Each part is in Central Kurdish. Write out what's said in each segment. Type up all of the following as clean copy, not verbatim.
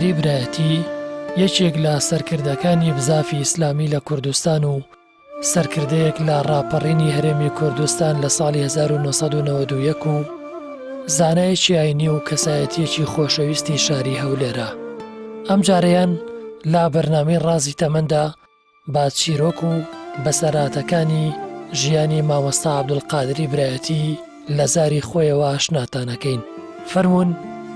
برایەتی یەکێک لە سەرکردەکانی بزافی ئیسلامی لە کوردستان و سەرکردەیەک لە ڕاپەڕینی هەرێمی کوردستان لە ساڵی 1991 و زانایەکی ئاینی و کەسایەتیەکی خۆشەویستی شاری هەولێرە. ئەم جارەیان لا بەرنامەی ڕازی تەمەندا با چیرۆک و بەسەراتەکانی ژیانی مامۆستا عەبدولقادری برایەتی لە زاری خۆیەوە ئاشناتانەکەین. فەرموون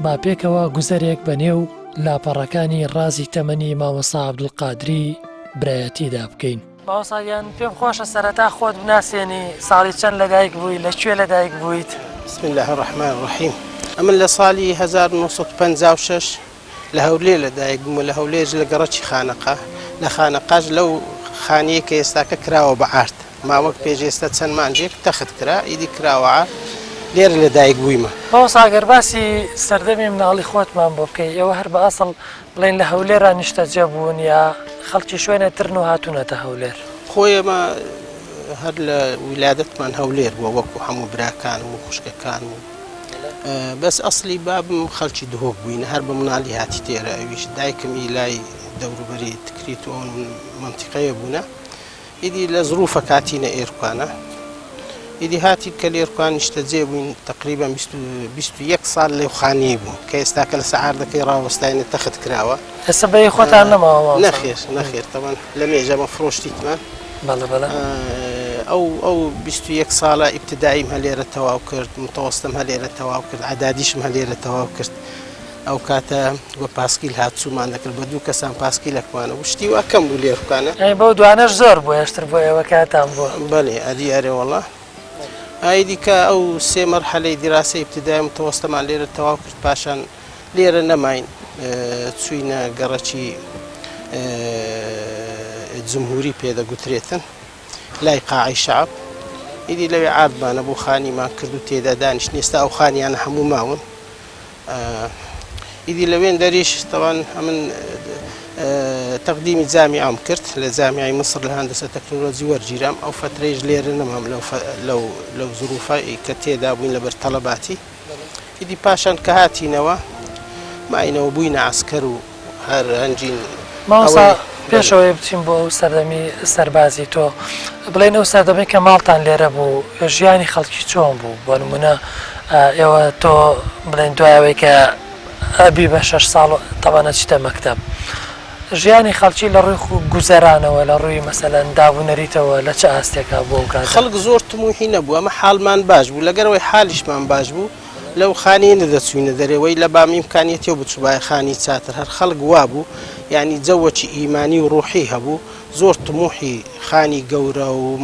با پێکەوە گوزەرێک بەنێو لاپەڕەکانی ڕازی تەمەنی مامۆستا عەبدولقادری برایەتیدا بکەین. مامۆستاگیان پێم خۆشە سەرەتا خۆت بناسێنی، ساڵی چەند لەدایک بووی، لەکوێ لەدایک بوویت؟ بسم الله الرحمن الرحیم. ئەمن لە ساڵی 1956 لە هەولێر لەدایک بووم، لە هەولێر لە گەڕەکی خانەقا، لە خانەقاش لەو خانەیە کە ئێستاکە کراوە بە ئارد، ماوەک پێش ئێستا چەند مانجێک تەخت کرا، ئیدی کراوە ئارد، لێرە لەدایک بوویمە. مامۆستا ئەگەر باسی سەردەمی مناڵی خۆتمان بۆ بکەی، ئێوە هەر بە ئەسڵ بڵێن لە هەولێرا نیشتەجێ بوون یا خەڵکی شوێنە ترن و هاتوونەتە هەولێر؟ خۆی ئێمە هەر لە ویلادەتمان هەولێر بووە، وەکو هەموو براکانم و خوشکەکانم و بەس ئەسڵی بابم خەڵکی دهۆک بووینە، هەر بە مناڵی هاتی تێرە. ئەویش دایکمی لای دەوروبەری تکریت و ئەوم منتیقەیە بوونە. ئیدی لە زروفە کاتینە ئێرکوانە، ئیدی هاتی کە لێرکوان نیشتەجێ بووین، تقریبا 21 ساڵ لەو خانەیە بووم کە ئێستاکە لە سەعاردەکەی ڕاوەستاینە تەخت کراوە. ئێستا بەی خۆتان نەماوە؟ نەخێر تەمان لە مێژەمە فرۆشتیتمان. بەڵێ بەڵێ. ئەو 21 ساڵە ئیبتداییم هەلێرە تەواو کرد، متەوەستم هەلێرە تەواو کرد، عەدادیشم هەلێرە تەواو کرد. ئەو کاتە بە پاسکیل هاتچوومان دەکرد، بە دوو کەسان پاسکیلەکمانە و شتی وا کەم بوو لێرکوانە. بەو دوانەش زۆر بوو، هێشتر بۆ ئێوە کاتان بووە؟ بەڵێ ئەدی ئەرێ وەڵڵا. ئایدی کە ئەو سێ مەرحەلەی دیراسی ئیبتدایی متەوەستەمان لێرە تەواو کرد، پاشان لێرە نەماین، چووینە گەڕەکی جمهوری پێدەگوترێتن لای قاعی شعب. ئیدی لەوێ عاردمانە بۆ خانیمان کرد و تێدا دانیشتین. ئێستا ئەو خانیانە هەموو ماون. ئیدی لەوێن دەریش تەوان ئەمن تەقدیمی جامیعام کرد لە جامیعی مصر لە هەندسە تەکنۆلۆجی وەرگیرام. ئەو فترەیەش لێرە نەمام لەو زروفای کە تێدا بووین لەبەر تەڵەباتی. ئیدی پاشان کە هاتینەوە ماینەوە بووینە عەسکەر و هەر هەنجین. مامۆستا پێشەوەی بچین بۆ ئەو سەردەمی سەربازی تۆ، بڵێن ئەو سەردەمی کە ماڵتان لێرە بوو ژیانی خەڵکی چۆن بوو؟ بۆ نمونە ئێوە تۆ بڵێن دوایەوەی کە ئەبی بە 6 ساڵ تەوانە چیتە مەکتەب، ژیانی خەڵکی لە ڕووی گوزەرانەوە لە ڕووی مەسەلەن دابوونەریتەوە لە چه ئاستێکا بۆ ئەو کات؟ خەڵک زۆر تموحی نەبوو، ئەمە حاڵمان باش بوو، لەگەرەوەی حالیشمان باش بوو. لەو خانەیە نەدەچووینە دەرەوەی لە بام ئیمکانیەتی و بچوبای خانی چاتر، هەر خەڵک وا بوو، یعنی جەوەکی ئیمانی و ڕوحی هەبوو، زۆر تموحی خانی گەورە و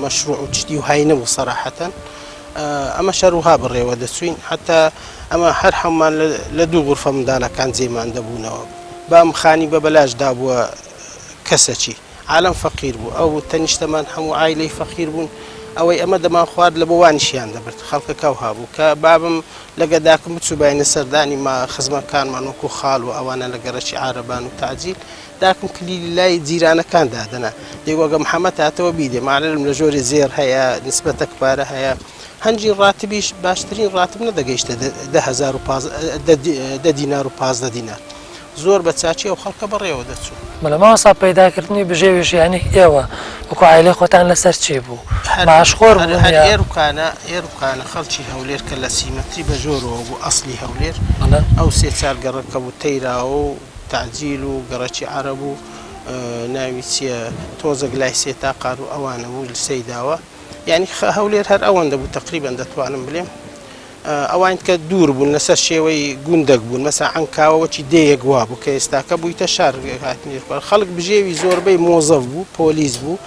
مەشروع و چتی و های نەبوو سەراحەتەن. ئەمە شەروها بڕێوە دەچوین، حتا ئەمە هەر هەمومان لە دوو غورفە منداڵەکان جێمان دەبوونەوە. بام خانی بە بەلاشدا بووە کەسەکی، عالەم فەقیر بوو، ئەو تەنیشتەمان هەموو عایلەی فەقیر بوون. ئەوەی ئەمە دەمان خوارد لە بۆوانیشیان دەبرد، خەڵکەکەو هابوو کە بابم لە گەداکم بچووباینە سەردانی ما خزمەکانمان وەکو خاڵ و ئەوانە لە گەڕەکی عارەبان و تاجیل داکم کلیلی لای جیرانەکان دادەنا، دەیوەگە محەممەد هاتەوە بیدێ معلم لە ژۆری زێر هەیە، نسبەتە پارە هەیە، هەنجی ڕاتبیش باشترین ڕاتب نەدەگەیشتە 10 دینار و 15 دینار، زۆر بە چاچی ئەو خەڵکە بەڕێوە دەچوو. بەڵێ مامۆستا پەیداکردنی بژێوی ژیانی ئێوە وەکو عایلەی خۆتان لەسەر چی بوو؟ ماشخۆر بوون؟ ئێروکانە خەڵکی هەولێر کە لە سیمەتری بە ژۆرەوە بوو، ئەسلی هەولێر ئەو سێ چار گەڕەکە بوو، تەیراوە و تاجیل و گەڕەکی عەرەب و ناوی چییە تۆزە گلای سێ تاقار و ئەوانە بوو سەیداوە. یعنی هەولێر هەر ئەوەندە بوو تقریبا دەتوانم بڵێم. ئەوان کە دوور بوون لەسەر شێوەی گوندەک بوون، مەسا عەنکاوەوەکی دەیەک وا بوو کە ئێستاکە بوویتە شار هاتنێر. خەڵک بژێوی زۆربەی مۆزەف بوو، پۆلیس بوو،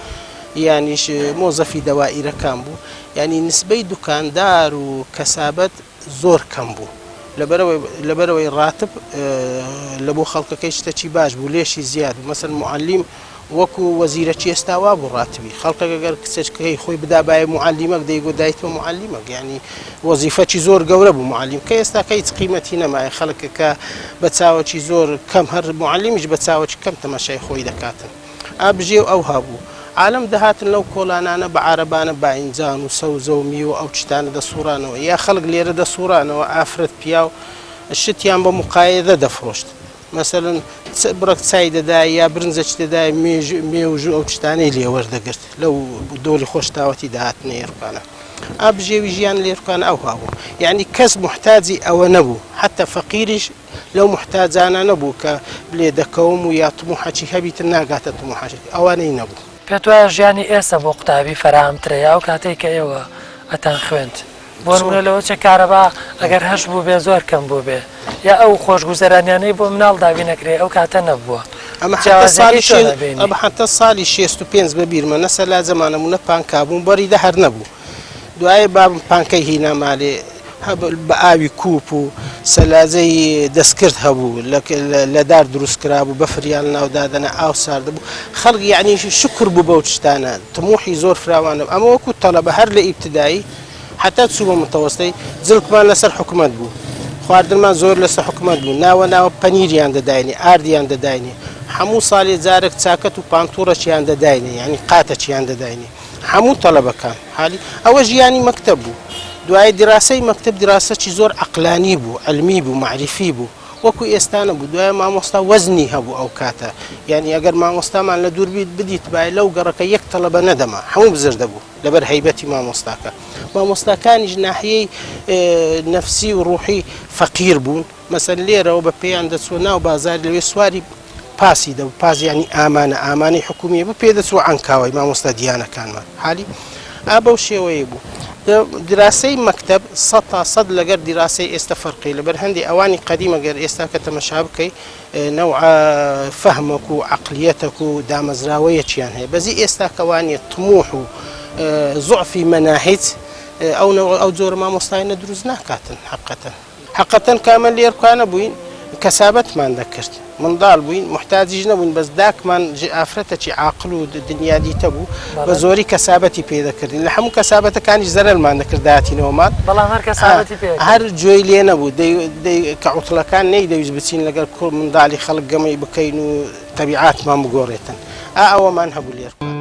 یانیش مۆزەفی دەوائیرەکان بوو، ینی نسبەی دوکاندار و کەسابەت زۆر کەم بوو. لەبەرەوەی ڕاتب لە بۆ خەڵکەکەی شتێکی باش بوو، لێشی زیاد بوو. مەسەن معلیم وەکو وەزیرەکی ئێستاوا بوو ڕاتبی، خەڵکەکە گەر کچێکەکەی خۆی بدا بایە معلمەک دەیگۆ دایتوە معلمەک، یعنی وەزیفەکی زۆر گەورە بوو معلم، کە ئێستاکە هیچ قیمەتی نەمایە. خەڵکەکە بە چاوەکی زۆر کەم، هەر معلمیش بە چاوەکی کەم تەماشای خۆی دەکاتن. ئابژێ و ئەو هەبوو. عالم دەهاتن لەو کۆڵانانە بە عارەبانە باینجان و سەوزە و میوە ئەو چتانە دەسوڕانەوە، یا خەڵک لێرە دەسوڕانەوە ئافرەت پیا و شتیان بە مقایەدە دەفرۆشت. مثلەن بڕک چای دەدا یا برنجەی دەدا مێوژوو ئەو شتانەی لێ وەردەگرت لەو دۆلی خۆشتاوەتی داهاتنە ئێرکانە ئابژێوی ژیان لێرکان ئەو هابوو یعنی کەس محتاجی ئەوە نەبوو حتى فەقیریش لەو محتاجانە نەبوو کە بلێ دەکەوم و یا تموحەچی هەبیتر ناگاتە تموحەچی ئەوانەی نەبوو. پێت وایە ژیانی ئێستا بۆ قوتابی فەرهەمترە ئەو کاتێک کە ئێوە ئەتان خوێند بۆ نمونە لەوە چه کارەبا ئەگەر هەش بوو بێ زۆر کەم بوو بێ یا ئەو خۆشگوزەرانیانەی بۆ مناڵ دابی نەکرێ ئەو کاتە نەبووە ئەمە حتى ساڵی 65 بەبیرمە نەسە لا زەمانەمونە پانکابوون بەری دە هەر نەبوو دوایە بابم پانکەی هینا مالێ بە ئاوی کووپ و سەلازەی دەستکرد هەبوو لە دار دروستکرا بوو بەفریان ناودادەنە ئاو ساردەبوو خەڵک یعنی شکر بوو بەو شتانە تموحی زۆر فراوانە ئەمە وەکو تەڵەبە هەر لە ئیبتدایی حتا چوومە متەوەستەی جڵکمان لەسەر حکومەت بوو خواردنمان زۆر لەسەر حکومەت بوو ناوە پەنیریان دەداینێ ئاردیان دەداینێ هەموو ساڵێ جارێک چاکەت و پانتۆڕەچیان دەداینێ یعنی قاتەچیان دەداینێ هەموو تەڵەبەکان حالی ئەوە ژیانی مەکتەب بوو دوای دیراسەی مەکتەب دیراسەی زۆر عەقلانی بوو علمی بوو معرفی بوو وەکو ئێستانە بوو دوای مامۆستا وەزنی هەبوو ئەو کاتە یعنی ئەگەر مامۆستامان لە دوور بیت بدیت بای لەو گەڕەکە یەک تەڵەبە نەدەما هەموو بزر دەبوو لەبەر هەیبەتی مامۆستاکە مامۆستاکانیش ناحیەی نەفسی و ڕوحی فەقیر بوون مەسەن لێرەوە بە پێیان دەچوە ناو بازار لەوێ سواری پاسی دەبوو پاس ینی ئامانەی حکومیە بوو پێ دەچوە عەنکاوەی مامۆستا دیانەکانمان حالی ئابە و شێوەیە بوو دیراسەی مەکتەب 100% لەگەر دیراسەی ئێستا فەرقی لەبەر هەندی ئەوانی قەدیمە گەر ئێستا کە تەمەشا بکەی نەوع فەهمەک و عەقلیەتەک و دامەزراوەیەکیان هەیە بەزی ئێستا کەوانێ طموح و زوعفی مەناهیج ئەو جۆرە مامۆستایانە دروست ناکاتن حەقەتەن کامە لێرکانە بووین کەسابەتمان دەکرد منداڵ بووین محتاجیش نەبووین بەس داکمان ئافرەتەکی عاقل و دنیا دیتە بوو بە زۆری کەسابەتی پێدەکردین لە هەموو کەسابەتەکانی زەرەرمان دەکرد داهاتینەوەمان بەڵام هەر کەسابەتی پێ هەر جۆی لێ نەبوو کە عوتڵەکان نەیدەویست بچین لەگەڵ کوڕ منداڵی خەڵک گەمەی بکەین و تەبیعاتمان بگۆڕێتن ئەوەمان هەبوو لێرکان.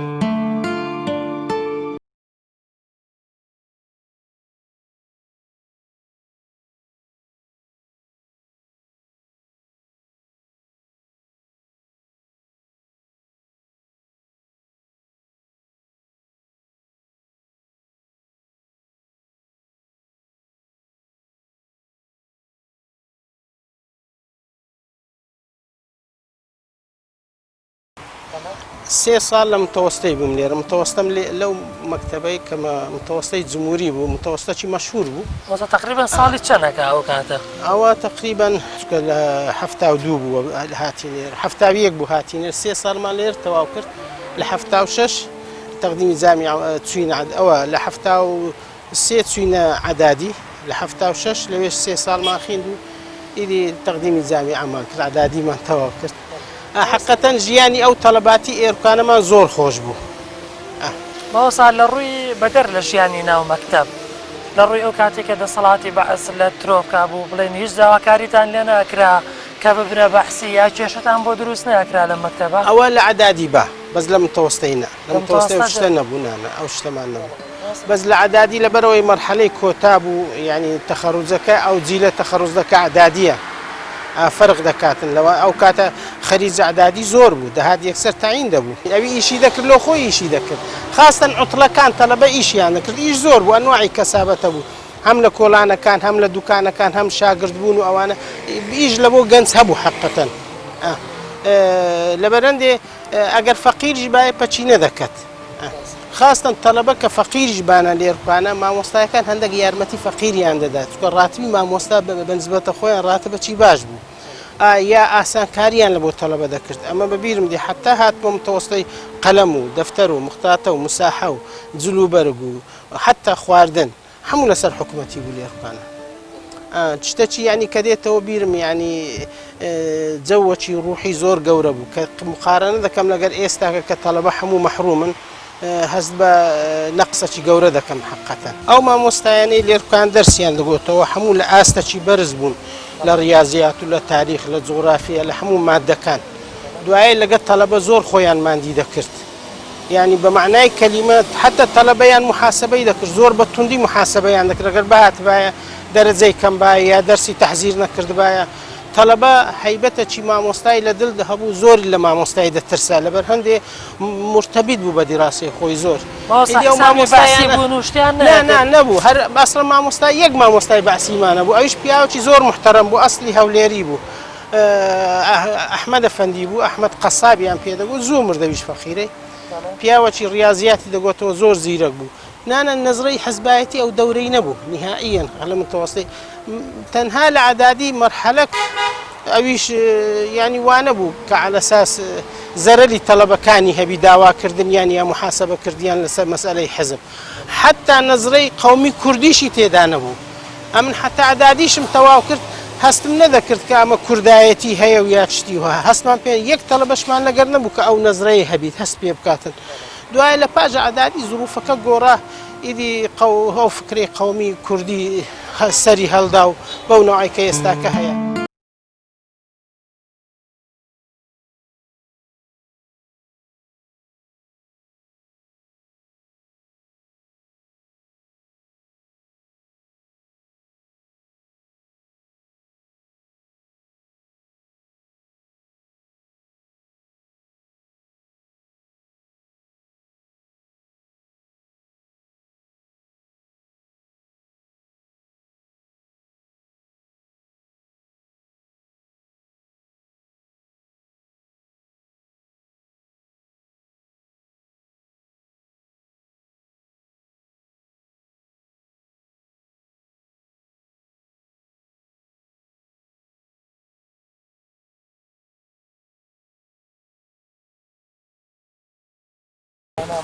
سێ ساڵ لە متەوەستەی بووم لێرە متەوەستەم لەو مەکتەبەی کە متەوەستەی جمهوری بوو متەوەستەی مەشهور بوو وەزە تقریبا ساڵی چەندەکە ئەو کاتە ئەوە تقریبا لە 72 بووە هاتی لێرە 71 بوو هاتی لێرە سێ ساڵمان لێر تەواو کرد لە 76 تەقدیمی جامی چوینە ئەوە لە 73 چوینە عەدادی لە 76 لەوێش سێ ساڵمان خوێند و ئیدی تەقدیمی جامی ئەمان کرد عەدادیمان تەواو کرد. حقەتەن ژیانی ئەو تەڵەباتی ئێرکانەمان زۆر خۆش بوو. ماوەسا لە ڕووی بەدەر لە ژیانی ناو مەکتەب لە ڕووی ئەو کاتێکە دەسەڵاتی بەعس لە ترۆکا بوو بڵێن هیچ داواکاریتان لێ ناکرا کە ببرە بەحسی یا کێشتان بۆ دروست ناکرا لە مەکتەبە ئەوە لە عەدادی بە بەس لە متەوەستەی نە لە متەوەستەی شتە نەبوو نانە ئەو شتەمان نەبوو بەس لە عەدادی لەبەرەوەی مەرحەلەی کۆتا بوو یعنی تەخەڕوجەکە ئەو جیلە تەخەڕوجەکە عەدادیە فرق دەکاتن لەوە ئەو کاتە خەریج عەدادی زۆر بوو دەهات یەکسەر تاین دەبوو ئەوی ئیشی دەکرد لۆ خۆی ئیشی دەکرد خاستن عوتڵەکان تەڵەبە ئیشیان دەکرد ئیش زۆر بوو ئەنواعی کەسابەتە بوو هەم لە کۆڵانەکان هەم لە دوکانەکان هەم شاگرد بوون و ئەوانە ئیش لە بۆ گەنج هەبوو حەقەتەن لەبەرەندێ ئەگەر فەقیریش باە پەچی نەدەکەت خاستن تەڵەبە کە فەقیریش بانە لێرکانە مامۆستایەکان هەندێک یارمەتی فەقیریان دەدات چکە ڕاتبی مامۆستا بەنسبەتە خۆیان ڕاتبەچی باش بوو یا ئاسانکاریان لە بۆ تەڵەبە دەکرد ئەمە بەبیرم دی حتا هات بۆ متەوەستەی قەلەم و دەفتەر و مختاتە و مساحە و جلوبەرگ و حتا خواردن هەموو لەسەر حکومەتی بوو لێرکانە شتێکی ینی کە دێتەوە بیرم ینی جەوەکی ڕوحی زۆر گەورە بوو کە مقارنە دەکەم لەگەر ئێستاکە کە تەڵەبە هەموو مەحرومن هەست بە نەقسەکی گەورە دەکەم حەقەتەن ئەو مامۆستایانەی لێرکان دەرسیان دەگوتەوە هەموو لە ئاستەکی بەرز بوون لە ڕیاضیات و لە تاریخ لە جوغرافیا لە هەموو مادەکان دوایە لەگەڵ تەڵەبە زۆر خۆیان ماندی دەکرد یعنی بە معنای کەلیمە حتا تەڵەبەیان محاسبەی دەکرد زۆر بە توندی محاسبەیان دەکرد ئەگەر بەهات بایە دەرەجەی کەم بایە یا دەرسی تەحزیر نەکرد بایە تەلەبە هەیبەتەکی مامۆستای لە دڵ هەبوو زۆری لە مامۆستای دەترسا لەبەر هەندێ مرتەبیت بوو بە دیڕاستی خۆی زۆر نەبوو هەر باسڵ مامۆستا یەک مامۆستای باسیمانە بوو ئەویش پیاوەکی زۆر محتەرەم بوو ئەسلی هەولێری بوو ئەحمەد ئەفەندی بوو ئەحمەد قەسابیان پێدەگوت زوو مردەویش فەقیرەی پیاوەکی ڕاضیاتی دەگوتەوە زۆر زیرەک بوو نانە نەزرەی حەزبایەتی ئەو دەورەی نەبوو نهائیەن لە متوەستی تەنها لە عەدادی مەرحەلەک ئەویش ینی وانە بوو کە عەلە ئەساس زەرەری تەڵەبەکانی هەبی داواکردنیان یا محاسەبەکردیان لەسەر مەسئلەی حزب حتا نەزرەی قەومی کوردیشی تێدا نەبوو ئەمن حتا عەدادیشم تەواو کرد هەستم نەدەکرد کە ئەمە کوردایەتی هەیە و یا شتی وها هەستمان پێ یەک تەڵەبەشمان لەگەر نەبوو کە ئەو نەزرەی هەبیت هەست پێ بکاتن دوای لە پاش عەدادی زروفەکە گۆڕا ئیدی ئەو فکری قەومی کوردی سەری هەڵدا و بەو نەوعی کە ئێستاکە هەیە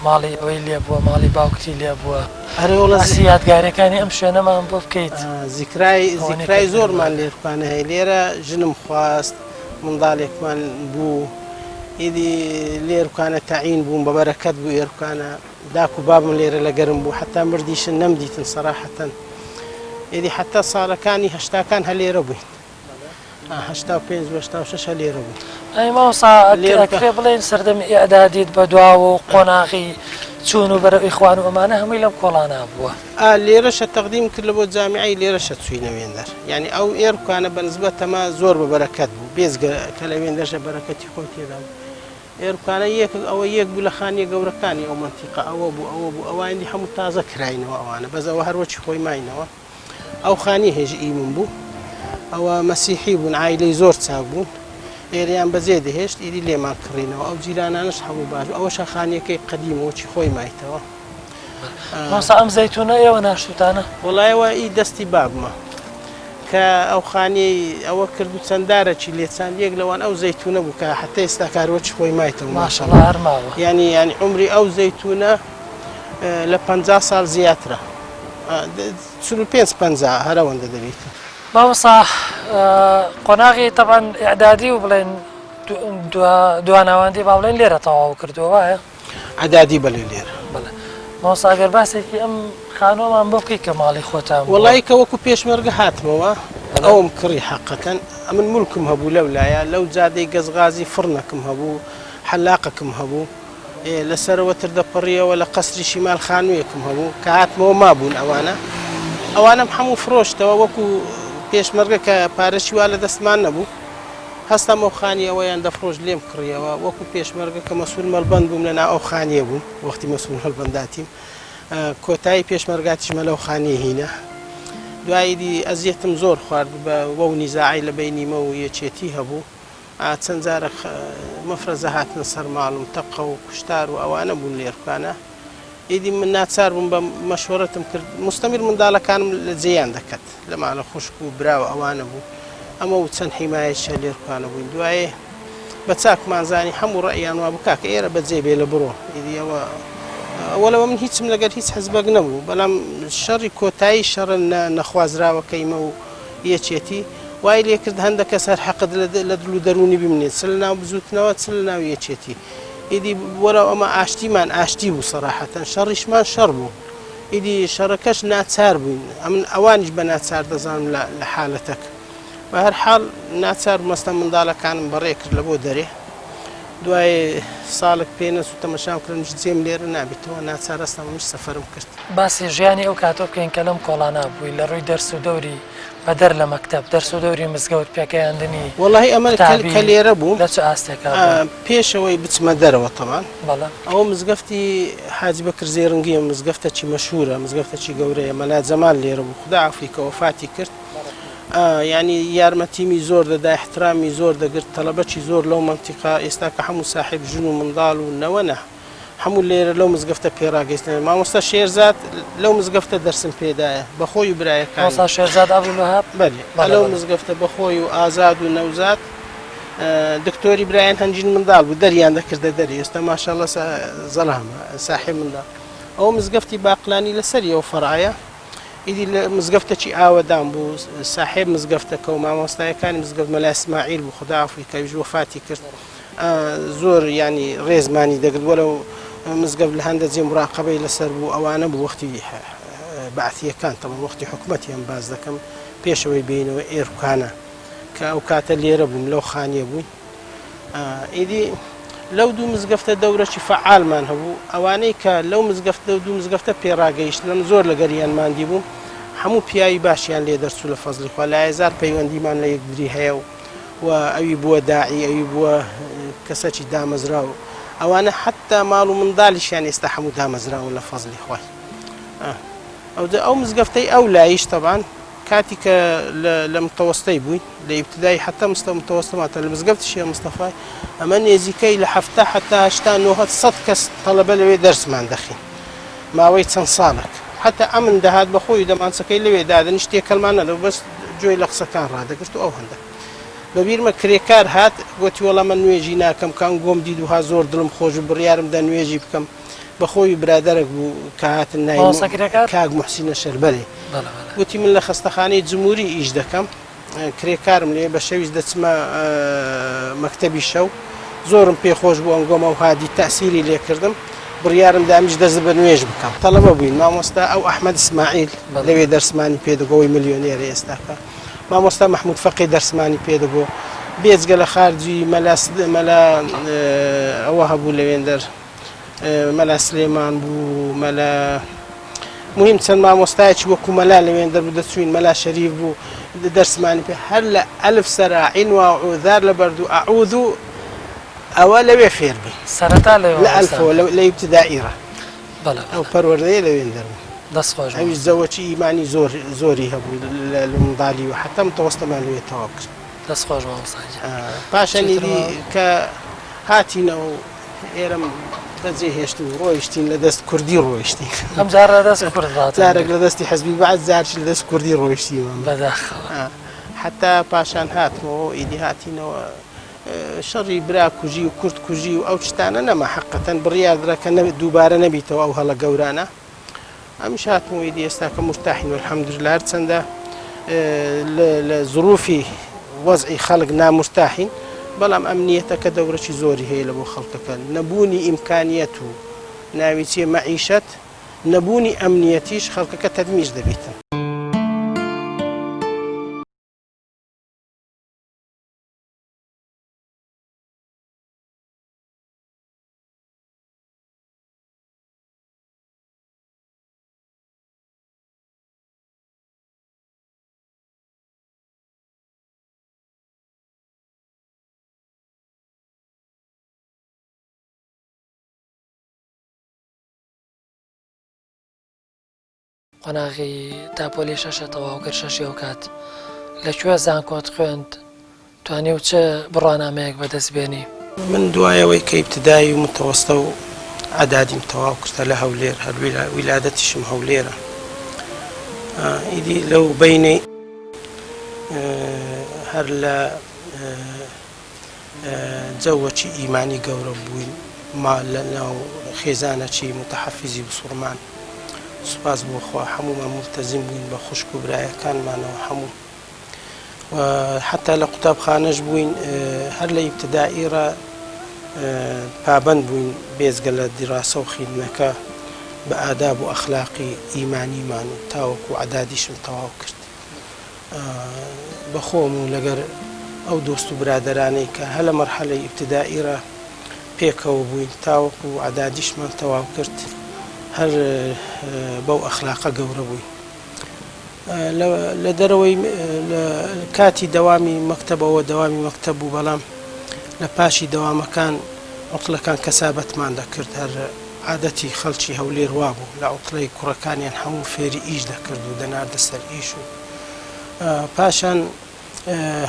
ماڵی ئەوەی لێ بووە ماڵی باوکتی لێ بووە هەرێوڵەسی یادگارەکانی ئەم شوێنەمان بۆ بکەیت زیکرای زۆرمان لێرکانە هەیە لێرە ژنم خواست منداڵێکمان بوو ئیدی لێرکانە تەعین بووم بە بەرەکەت بوو ئێرکانە داک و بابم لێرە لەگەرم بوو حتا مردیشن نەمدیتن سەراحەتەن ئیدی حتا ساڵەکانی هەشتاکان هەلێرە بووین 85-86 هەلێرە بوو ئەی ماوەساکرێ بڵێن سەردەمی ئیعدادیت بە دواوە و قۆناغی چوون و بەرەو ئیخوان و ئەمانە هەمووی لەم کۆڵانە بووە لێرەشە تەقدیم کرد لە بۆ جامیعی لێرەشە چوینە وێندەر یعنی ئەو ئێرکانە بەنسبەت تەما زۆر بە بەرەکەت بوو بێزگە کە لە وێندەشە بەرەکەتی خۆی تێدا بوو ئێرکانە ئەوە یەک بوو لە خانیە گەورەکانی ئەو منتیقە ئەوە بوو ئەوانی هەموو تازە کراینەوە ئەوانە بەس ئەوە هەروەکی خۆی ماینەوە ئەو خانی هێژی ئیمن بوو ئەوە مەسیحی بوون عایلەی زۆر چاک بوون ئێریان بەجێ دەهێشت ئیدی لێمان کڕینەوە ئەو جیرانانش هەموو باش ئەوەشە خانیەکەی قەدیمەوەکی خۆی مایتەوە مۆسا ئەم زەیتونە ئێوە ناشتانە وڵایەوە ئی دەستی بابمە کە ئەو خانەی ئەوە کرد و چەنددارەکی لێچاند یەک لەوان ئەو زەیتونە بوو کە حتا ئێستا کارۆکی خۆی مایتەوە ماشەڵڵا هەرماوە ینی عمری ئەو زەیتونە لە 50 ساڵ زیاترە 45-50 هەرەوەندە دەبێت مامۆستا قۆناغی تەبەن ئیعدادی و بڵێن دواناوەندی با بڵێن لێرە تەواو کردووە وایە عەدادی بەلێ لێرە مامۆستا ئەگەر باسێکی ئەم خانۆمان بۆ بکەی کە ماڵی خۆتان وەڵی کە وەکو پێشمەرگە هاتمەوە ئەوم کڕی حەقەتەن ئەمن مولکم هەبوو لەولایە لەو جادەی گەزغازی فڕنەکەم هەبوو حەلاقەکەم هەبوو لەسەرەوەتر دەپەڕیەوە لە قەسری شیمال خانوویەکم هەبوو کە هاتمەوە مابوون ئەوانم هەموو فرۆشتەوە وەکو پێشمەرگە کە پارەشی وا لە دەستمان نەبوو هەستم ئەو خانی ئەوەیان دەفرۆش لێم کڕیەوە وەکو پێشمەرگە کە مەسئول مەلبەند بووم لەنا ئەو خانیە بووم وەختی مەسئول هەڵبەنداتیم کۆتایی پێشمەرگاتیشمە لەو خانیە هینە دواییدی ئەزیەتم زۆر خوارد بە وەو نیزاعی لە بینیمە و یەکێتی هەبوو چەند جارە مەفرەزە هاتنە سەر ماڵم تەقە و کوشتار و ئەوانە بوون لێرکانە ئیدی من ناچار بووم بە مەشوەرەتم کرد مستەمیر منداڵەکانم لە جێیان دەکەت لە ماڵە خوشک و براوە ئەوانە بوو ئەمە و چەند حیمایەتشە لێرکانە بووین دوایێ بە چاکمانزانی هەموو ڕەئیان وا بکا کە ئێرە بەجێ بێ لە بڕۆ ئیدی ئەوەلەوە من هیچم لەگەر هیچ حەزبەک نەبوو بەڵام شەڕی کۆتایی شەڕە نەخوازراوەکەیمە و یەکێتی وای لێ کرد هەندە کەس هەر حەقت لە دڵ و دەرونی بمنێت چ لە ناو بزوتنەوە چ لە ناو یەکێتی ئیدی وەرە ئەمە ئاشتیمان ئاشتی بوو سەراحەتەن شەڕیشمان شەڕ بوو ئیدی شەڕەکەش ناچار بووین ئەمن ئەوانیش بە ناچار دەزانم لە حالەتەک بە هەر حاڵ ناچار مەستە منداڵەکانم بەڕێ کرد لە بۆ دەرێ دوای ساڵک پێنەس و تەمەشام کردنش جێم لێرە نابێتەوە ناچارەستەمەش سەفەرم کرد. باسی ژیانی ئەو کاتۆ بکەین کە لەم کۆڵانە بووی لە ڕووی دەرس و دەوری بەدەر لە مەکتەب دەرس و دەوری مزگەوت پێکەیاندنی وەڵاهی ئەمە کە لێرە بوو لە چ ئاستێکا پێشەوەی بچمە دەرەوە تەمان بەڵێ ئەوە مزگەفتی حاجی بەکر زێڕنگیە مزگەفتەکی مەشهورە مزگەفتەکی گەورەیە مەلا جەمال لێرە بوو خدا عەفوی کە وەفاتی کرد ینی یارمەتیمی زۆر دەدا احترامی زۆر دەگرت تەڵەبەکی زۆر لەو مەنتیقا ئێستا کە هەموو ساحب ژن و منداڵ و نەوەنە هەموو لێرە لەو مزگەفتە پێڕاگەیشتن مامۆستا شێرزاد لەو مزگەفتە دەرسم پێدایە بەخۆی و برایەکان شێرزاد ئەبوولوهاب بەڵێ لەو مزگەفتە بەخۆی و ئازاد و نەوزاد دکتۆری برایەن هەنجین منداڵ بوو دەریان دەکردە دەری ئێستا ماشەڵڵە زەلامە ساحب منداڵ ئەوە مزگەفتی باقلانی لەسەری ئەو فەرعایە ئیدی لە مزگەفتێکی ئاوەدان بوو ساحب مزگەفتەکە و مامۆستایەکانی مزگەفت مەلا ئیسماعیل بوو خدا عەفوی کە وەفاتی کرد زۆر ینی ڕێزمانی دەگرت وەلەو مزگەفت لە هەندە جێ مراقەبەی لەسەر بوو ئەوانە بوو وەختی بەعثیەکان تەمەن وەختی حکومەتیان باز دەکەم پێشەوەی بینەوە ئێرکانە کە ئەو کاتە لێرە بووم لەو خانیە بووین ئیدی لەو دوو مزگەفتە دەورەی فعالمان هەبوو ئەوانەی کە لەو مزگەفتە و دوو مزگەفتە پێڕاگەیشت لەم زۆر لە گەریانماندی بوو هەموو پیاوی باشیان لێ دەرچوو لە فەزلی خوا لە هزار پەیوەندیمان لە یەکدری هەیە و ئەوی بووە داعی ئەوی بووە کەسێکی دامەزراو ئەوانە حتا ماڵ و منداڵیشیان ئێستا هەموو دامەزراون لە فەزلی خوای ئەو مزگەفتەی ئەو لایش تەبان کاتی کە لە متەوەستەی بووین لە ئیبتدایی حتا متەوەستەماتە لە مزگەفتی شێخ مستەفای ئەمە نێزیکەی لە هەفتە حتا هەشتا نۆهەت سەد کەس تەڵەبە لەوێ دەرسمان دەخین ماوەی چەند ساڵێک حتا ئەمن دەهات بەخۆی دەمانچەکەی لەوێ دادن شتێکەکەمان نەدەو بەس گوێی لە قسەکان ڕادەگرت و ئەو هەندە بەبیرمە کرێکار هات گوتی وەڵام من نوێژی ناکەم کان گۆم دید وها زۆر دڵم خۆش و بڕیارمدا نوێژی بکەم بەخۆی برادەرێک بوو کە هاتن نای کاک موحسینە شەربەرێ گوتی من لە خەستەخانەی جمهوری ئیش دەکەم کرێکارم لێ بە شەویست دەچمە مەکتەبی شەو زۆرم پێخۆش بوو ئەنگۆمە و هادی تەسیری لێکردم بڕیارم دامیش دەست بە نوێژ بکەم تەڵەبە بووین مامۆستا ئەو ئەحمەد ئیسماعیل لەوێ دەرسمانی پێدەگۆی ملیۆنێرە ئێستاکە مامۆستا محمود فەقی دەرسمانی پێدەگۆ بێجگە لە خارجی مەلا ئەوە هەبوو لەوێندەر مەلا سلێمان بوو مەلا مهم چەند مامۆستایەکی وەکو مەلا لەوێندەر بوو دەچوین مەلا شەریف بوو دەرسمانی پێ هەر لە ئەلف سەرا عین و عوذار لە بەردوو ئەعوذ و ئەوە لەوێ فێر بێ سەرەتا لە ئەلفەوە لە ئیبتیدائیرە ئەو پەروەردەیە لەوێندەر بوو دەستخۆش ئەویش زەوەکی ئیمانی زۆری هەبوو لە منداڵی و حتا متەوەستەمان لەوێ تەواو کرد دەستخۆش مامۆستاجی پاشەنیدی کە هاتینەوە ئێرەم بەجێ هێشت و ڕۆیشتین لە دەست کوردی ڕۆیشتین ئەم جارە دەست کورد جارێک لە دەستی حەزبی بعد جارش لە دەست کوردی ڕۆیشتیمە بەداخەوە حتا پاشان هاتمەوە ئیدی هاتینەوە شەڕی برا کوژی و کورد کوژی و ئەو شتانە نەما حەقەتەن بڕیاردرا کە دووبارە نەبیتەوە ئەو هەڵە گەورانە ئەمیش هاتمەوە ئیدی ئێستا کە مرتاحین والحەمدولله هەرچەندە لە ظروفی وەزعی خەڵک نامرتاحین بەڵام ئەمنیەتەکە دەورەی زۆری هەیە لە بۆ خەڵکەکان نەبوونی ئیمکانیەت و ناوی چیە مەعیشەت نەبوونی ئەمنیەتیش خەڵکەکە تەدمیج دەبێتن قۆناغی تاپۆلی شەشە تەواو کرد شەشی ئەو کات لەکوێ زانکۆت خوێند توانی و چه بڕوانامەیەک بەدەست بێنی من دوایەوەی کە ئیبتدایی و متەوەستە و عەدادیم تەواو کردە لە هەولێر هەر ویلادەتیشم هەولێرە ئیدی لەو بینەی هەر لە جەوەکی ئیمانی گەورە بووین ما لە ناو خێزانەکی متەحەفیزی بسوڕمان سوپاس بۆ خوا هەموومان ملتەزیم بووین بە خوشک و برایەکانمانەوە هەموو و حتا لە قوتابخانەش بووین هەر لە ئیبتدائیڕە پابەند بووین بێزگە لە دیراسە و خیلمەکە بە ئاداب و ئەخلاقی ئیمانیمان و تاوەکو عەدادیشم تەواو کرد بەخۆم و لەگەر ئەو دۆست و برادەرانەی کە هە لە مەرحەلەی ئیبتدائیڕە پێکەوە بووین تاوەکو عەدادیشمان تەواو کرد هەر بەو ئەخلاقە گەورە بووین. لە دەرەوەی کاتی دەوامی مەکتەبەوە دەوامی مەکتەب بوو، بەڵام لە پاشی دەوامەکان عوتڵەکان کەسابەتمان دەکرد، هەر عادەتی خەڵکی هەولێر وا بوو لە عوتڵەی کوڕەکانیان هەموو فێری ئیش دەکرد و دەناردە سەر ئیش و پاشان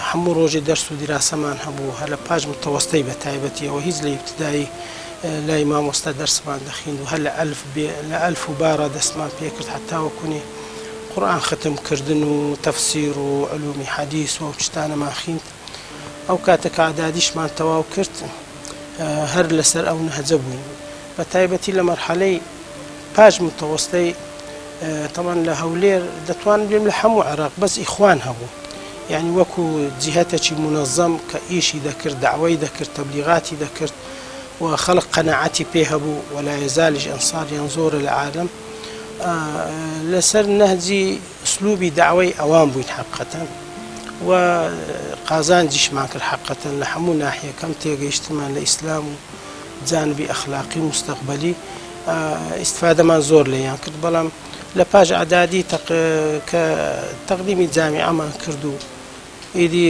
هەموو ڕۆژێ دەرس و دیراسەمان هەبوو، هە لە پاش متەوەستەی بە تایبەتیەوە هیچ لە ئیبتیدایی لای مامۆستا دەرسمان دەخیند و هەر لە ئەلف و بارە دەستمان پێکرد حتا وەکوونێ قورئان ختمکردن و تەفسیر و علومی حەدیث و ئەو شتانەمان خوێند. ئەو کاتێک عەدادیشمان تەواو کرد هەر لەسەر ئەو نەهجە بووین، بە تایبەتی لە مەرحەلەی پاش متەوەستەی طبعا لە هەولێر دەتوانم بڵێم لە هەموو عێراق بەس ئیخوان هەبوو، یعنی وەکو جیهەتێکی منەظەم کە ئیشی دەکرد، دەعوەی دەکرد، تەبلیغاتی دەکرد و خەڵق قەناعەتی پێ هەبوو ولا یەزالیش ئەنساریان زۆرە لە عالەم. لەسەر نەهجی ئوسلوبی دەعوەی ئەوان بووین حەقیقەتەن و قازانجیشمان کرد حەقیقەتەن لە هەموو ناحیەکەم تێگەیشتمان لە ئیسلام و جانبی ئەخلاقی و مستەقبەلی ئیستفادەمان زۆر لێیان کرد. بەڵام لە پاش عەدادی کە تەقدیمی جامیعەمان کرد و ئیدی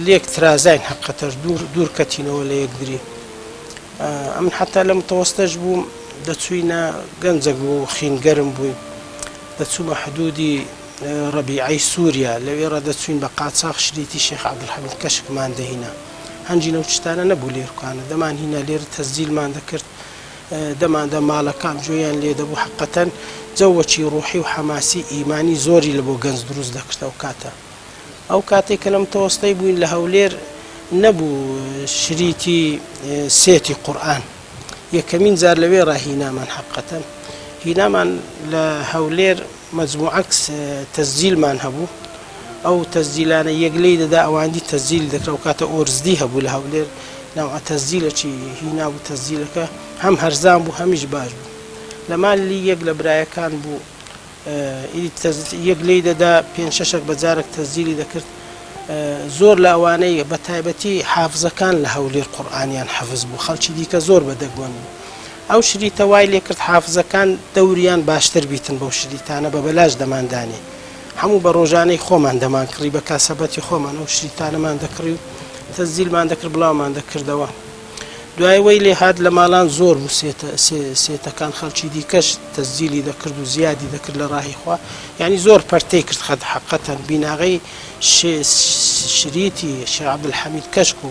لێک ترازاین حەقیقەتەن دوور کەتینەوە لە یەکدری. ئەمن حتا لە متەوەستەش بووم دەچووینە گەنجەک و خینگەرم بووین، دەچوومە حدودی ڕەبیعەی سووریا، لەوێڕە دەچوین بە قاچاق شریتی شێخ عەبدولحەمید کەشکمان دەهینا، هەنجینە و شتانە نەبوو لێرکانە دەمان هینا لێرە تەسجیلمان دەکرد، دەماندا ماڵەکان جۆیان لێ دەبوو. حەقیقەتەن جەوەکی ڕوحی و حەماسی ئیمانی زۆری لە بۆ گەنج دروست دەکرد. ئەو کاتێک کە لە متەوەستەی بووین لە هەولێر نەبوو شریتی سێتی قورئان، یەکەمین جار لەوێ ڕاهینامان حەقیقەتەن هینامان لە هەولێر مەجموعەکس تەسجیلمان هەبوو، ئەو تەسجیلانە یەکلەی دەدا ئەوانی تەسجیل دەکرا و کاتە ئۆرزدی هەبوو لە هەولێر ناوعە تەسجیلەکی هینا بوو، تەسجیلەکە هەم هەرزان بوو هەمیش باش بوو. لە مالی یەک لە برایەکان بوو یەکلەی دەدا پێنج شەشێک بەجارێک تەسجیلی دەکرد. زۆر لە ئەوانەی بە تایبەتی حافزەکان لە هەولێر قورئانیان حەفز بوو، خەڵکی دیکە زۆر بەدەگمەن بوو. ئەو شریتە وای لێ کرد حافزەکان دەوریان باشتر بیتن بەو شریتانە بە بەلاش دەماندانێ، هەموو بە ڕۆژانەی خۆمان دەمان کڕی بە کاسەبەتی خۆمان ئەو شریتانەمان دەکڕی و تەسجیلمان دەکرد بڵاومان دەکردەوە. دوای وەی لێ هات لە ماڵان زۆر بوو سێتەکان خەڵکی دیکەش تەسجیلی دەکرد و زیادی دەکرد لە ڕاهی خوا، یعنی زۆر پەرتەی کرد خەت حەقیقەتەن بیناغەی شریتی شێخ عەبدولحەمید کەشک و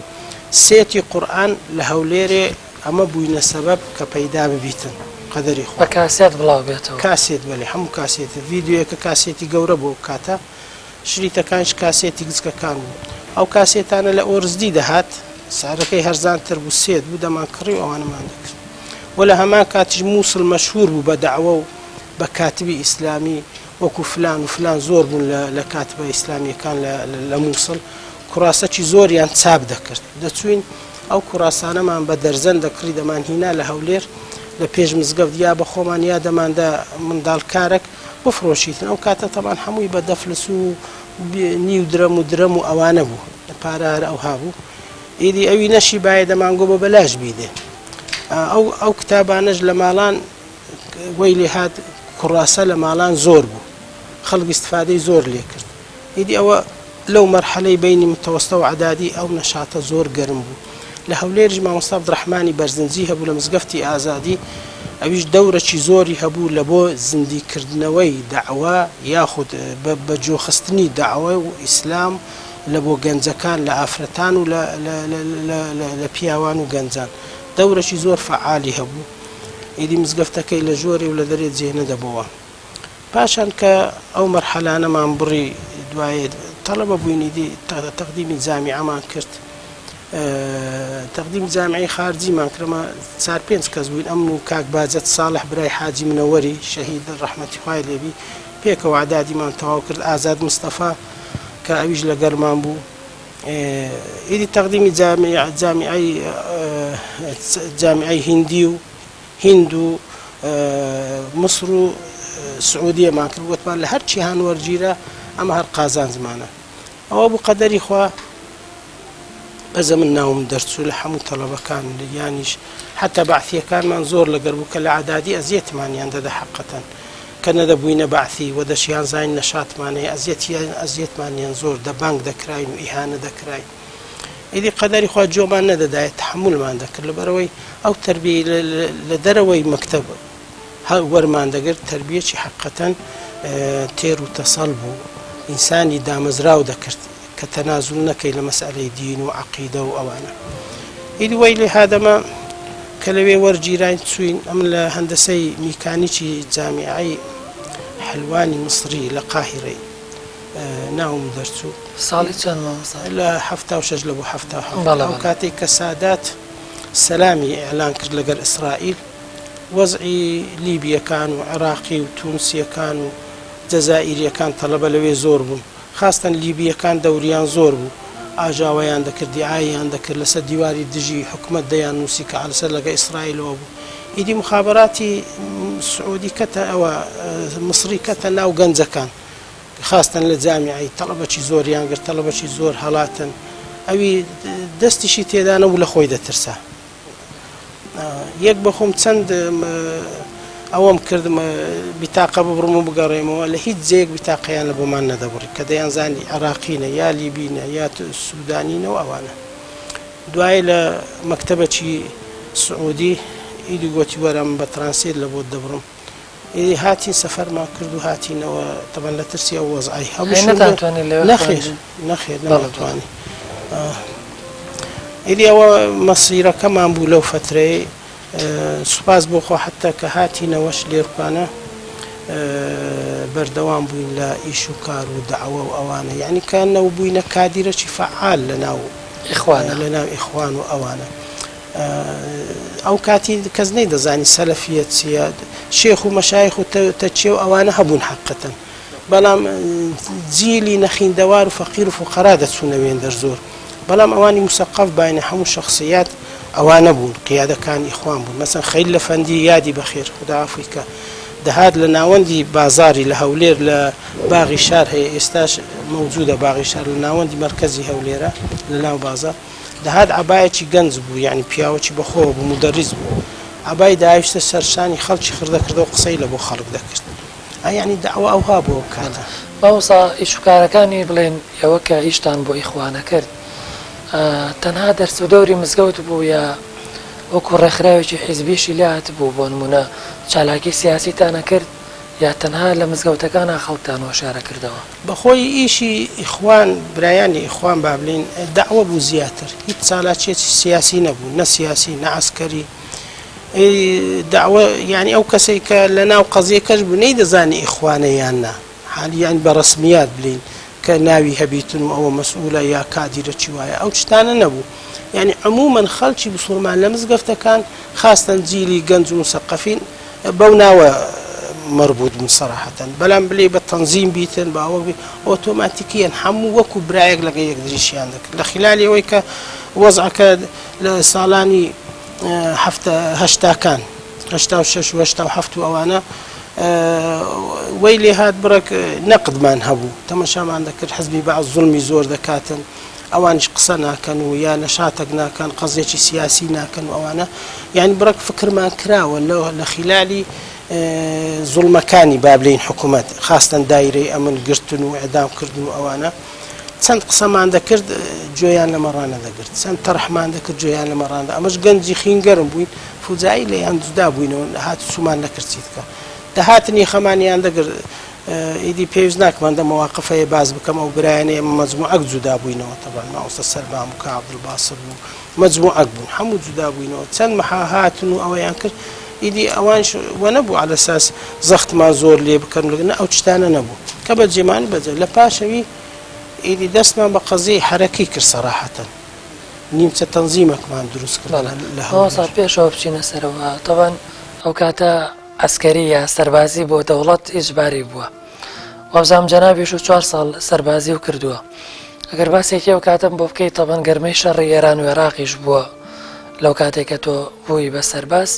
سێتی قورئان لە هەولێرێ ئەمە بووینە سەبەب کە پەیدا ببیتن قەدەری خوا. بە کاسێت بڵاو بێتەوە، کاسێت بەڵێ هەموو کاسێتە ڤیدیۆیەکە کاسێتی گەورە بۆ کاتە، شریتەکانش کاسێتی گچکەکان بوو. ئەو کاسێتانە لە ئۆرزدی دەهات، سعرەکەی هەرزانتر بوو، سێت بوو دەمان کڕی و ئەوانەمان دەکرد. و لە هەمان کاتیش مووسڵ مەشهور بوو بە دەعوە و بە کاتبی ئیسلامی وەکو فلان و فلان زۆر بوون لە کاتبە ئیسلامیەکان لە مووسڵ، کوڕاسەکی زۆریان چاپ دەکرد. دەچوین ئەو کوڕاسانەمان بە دەرزەن دەکڕی دەمان هینا لە هەولێر لە پێش مزگەوت یا بە خۆمان یا دەماندا منداڵکارێک بفرۆشیتن. ئەو کاتە تەمان هەمووی بە دەفلس و نیو درەم و ئەوانە بوو، پارە هەر ئەو هابوو. ئیدی ئەوی نەشی باە دەمانگۆ بە بەلاش بیدێ. ئەو کتابانەش لە ماڵان وەی لێ هات کوڕاسە لە ماڵان زۆر بوو، خەڵک استفادەی زۆر لێ کرد. ئیدی ئەوە لەو مەرحەلەی بینی متەوەستە و عەدادی ئەو نەشاتە زۆر گەرم بوو. لە هەولێرش مامۆستا عەبدوڕەحمانی بەرزنجی هەبوو لە مزگەفتی ئازادی، ئەویش دەورەکی زۆری هەبوو لە بۆ زیندیکردنەوەی دەعوە یاخود بە جۆخستنی دەعوە و ئیسلام لە بۆ گەنجەکان لە ئافرەتان و لە پیاوان و گەنجان دەورەکی زۆر فعالی هەبوو. ئیدی مزگەفتەکەی لە ژۆری و لە دەرێت جێنە دەبەوە. پاشان کە ئەو مەرحەلانەمان بڕی دوایێت تەڵەبە بووینی تەقدیمی جامیعەمان کرد، تەقدیم جامیعەی خارجیمان کردمە 4-5 کەس بووین، ئەمن و کاک باجەت ساڵح برای حاجی منەوەری شەهید ڕەحمەتی خوای لێبی پێکەوە عەدادیمان تەواو کرد، ئازاد مستەفا کە ئەویش لەگەڵمان بوو. ئیدی تەقدیمی جامیعەی هیندی و هیند و مصر و سعودیەمان کرد، وتمان لە هەرچی هانوەرگیرە ئەمە هەر قازان زمانە. ئەوە بوو قەدەری خوا بەزە من ناوم دەرچوو لە هەموو تەڵەبەکان یانیش حتا بەعثیەکانمان زۆر لەگەر بوو کە لە عادادی ئەزیەتمانیان دەدا حەقەتەن کە نەدەبووینە بەعثی و دەشیان زین نەشاتمانەیە ئەزیەتمانیان زۆر دەبانگ دەکراین و ئیهانە دەکراین ئیدی قەدەری خوا جۆمان نەدەدایە تحملمان دەکرد لەبەرەوەی ئەو تەربیە لە دەرەوەی مەکتەب وەرمان دەگرت تەربیەکی حەقەتەن تێر و تەسەڵ بوو ئینسانی دامەزراو دەکرد کە تەنازول نەکەی لە مەسئلەی دین و عەقیدە و ئەوانە ئیدی وەی لێ هادەمە کە لەوێ وەرگیراین چوین ئەم لە هەندەسەی میکانیکی جامیعەی حلوانی مسری لە قاهیرەی ناوم دەرچوو ساڵی چەند لە 76 لە بۆ 77 ئەو کاتێک کە سادات سەلامی ئێعلان کرد لەگەر ئیسرائیل وەزعی لیبیەکان و عێراقی و تونسیەکان و جەزائیریەکان تەڵەبە لەوێ زۆر بوون خاستن لیبیەکان دەوریان زۆر بوو ئاژاوەیان دەکرد دیعاییان دەکرد لەسەر دیواری دژی حکومەت دەیان نووسی کە لەسەر لەگە ئیسرائیلەوە بوو ئیدی مخابراتی سعودی کەتە ئەوە مسری کەتە ناو گەنجەکان خاستن لە جامیعی تەڵەبەکی زۆریان گرت تەڵەبەکی زۆر هەڵاتن ئەوی دەستیشی تێدانە و لە خۆی دەترسا یەک بەخۆم چەند ئەوەم کردم بیتاقە ببڕم و بگەڕێمەوە لە هیچ جێیەک بیتاقەیان لە بۆمان نەدەبڕی کە دەیان زانی عێراقینە یا لیبینە یا سوودانینەوە ئەوانە دوای لە مەکتەبەکی سعودی ئیدی گوتی وەرم بە ترانسێت لە بۆ دەبڕم ئیدی هاتی سەفەرمان کرد و هاتینەوە تەبەن لە ترسی ئەو وەزعی نەخێر نەمەتوانی ئیدی ئەوە مەسیرەکەمان بوو لەو فترەیە سوپاس بۆ خۆ حتا کە هاتینەوەش لێرکانە بەردەوام بووین لە ئیش و کار و دەعوە و ئەوانە یعنی کانەوە بووینە کادیرەکی فعال لە ناو ئیخوان و ئەوانە ئەو کاتی کەس نەیدەزانی سەلەفیەت چیە شێخ و مەشایخ و تەچێ و ئەوانە هەبوون حەقەتەن بەڵام جیلی نەخیندەوار و فەقیر و فوقەرا دەچوونەوێن دەرزۆر بەڵام ئەوانی مسەقف باینە هەموو شخصیات ئەوانە بوون قیادەکانی ئیخوان بوون مەسەن خەیل لە فەندی یادی بەخێر خدا عەفوی کە دەهات لە ناوەندی بازاری لە هەولێر لە باغی شار هەیە ئێستاش مەوجودە باغی شار لە ناوەندی مەرکەزی هەولێرە لە ناو بازار دەهات عەبایەکی گەنج بوو یعنی پیاوەکی بەخۆوە بوو مدەریس بوو عەبای داویشتە سەرشانی خەڵکی خردەکردەوە قسەی لە بۆ خەڵک دەکرد یعنی دەعوە ئەوها بۆ کاتە باوسا ئیشوکارەکانی بڵێن ئێوە کە ئیشتان بۆ ئیخوانە کرد تەنها دەرس و دەوری مزگەوت بوو یا وەکو ڕێکخراوێکی حیزبیشی لات بوو بۆ نمونە چالاکی سیاسیتانە کرد یا تەنها لە مزگەوتەکانە خەڵکتان وەشارە کردەوە بەخۆی ئیشی ئیخوان برایانی ئیخوان با بڵین دەعوە بوو زیاتر هیچ چالاکێکی سیاسی نەبوو نە سیاسی نە عەسکەری دعوە یعنی ئەو کەسێک کە لە ناو قەزیەکەش بوو نەیدەزانی ئیخوانە یان نا حالیان بە ڕسمیات بڵین کە ناوی هەبیتن و ئەوە مەسئولە یا کادیرەکی وایە ئەو شتانە نەبوو یعنی عمومەن خەڵکی بسوڵمان لە مزگەفتەکان خاستن جیلی گەنج و مسەقەفین بەو ناوە مربوط بوون سەراحەتەن بەڵام بڵێ بە تەنزیم بیتن باوە ئۆتۆماتیکیان هەموو وەکو برایەک لەگە یەک دریشیان دەکرد لە خلالی ئەوەی کە وەزعەکە لە ساڵانی هەشتاکان هەشتا و شەش و هەشتا و هەفت و ئەوانە وەی لێ هات بڕێک نەقدمان هەبوو تەمەشامان دەکرد حزبی بەعض زوڵمی زۆر دەکاتن ئەوانش قسە ناکەن و یا نەشاتێک ناکەن قەزێکی سیاسی ناکەن و ئەوانە یعنی بڕێک فکرمان کراوە لە خلالی زوڵمەکانی با بڵێین حکوومەت خاستن دایرەی ئەمن گرتن و ئەدامکردن و ئەوانە چەند قسەمان دەکرد گوێیان لە مەڕانە دەگرت چەند تەرحمان دەکرد گوێیان لە مەڕاندا ئەمەش گەنجی خینگەرم بووین فوجایی لەیان جودا بووینەوە هات سومان نەکرد چیتکە دەهاتنی خەمانیان دەگرت ئیدی پێویست ناکەمان دە مەواقفەیە باز بکەم ئەو برایانەیە مەجموعەک جودا بووینەوە تەبان ماوەستە سەربام و کە عەبدولباسط بوو مەجموعەک بوون هەموو جودا بووینەوە چەند مەحا هاتن و ئەوەیان کرد ئیدی ئەوانش وە نەبوو عەلە ئەساس زەختمان زۆر لێ بکەن لەگەن ئەو شتانە نەبوو کە بەجێمانی بەجێ لە پاشەوی ئیدی دەستمان بە قەزەی حەرەکەی کرد سەراحەتەن نیمچە تەنزیمێکمان دروست کرد لە هەوڵ پێشەوە بچینە سەرەوە تەبەن ئەو کاتە عەسکەری یا سەربازی بۆ دەوڵەت ئیجباری بووە وەبزانم جەنابیش و 4 ساڵ سەربازی و کردووە ئەگەر باسێکی ئەو کاتم بۆ بکەیت تەبەن گەرمەی شەڕی ئێران و عێراقیش بووە لەو کاتێکە تۆ بووی بە سەرباز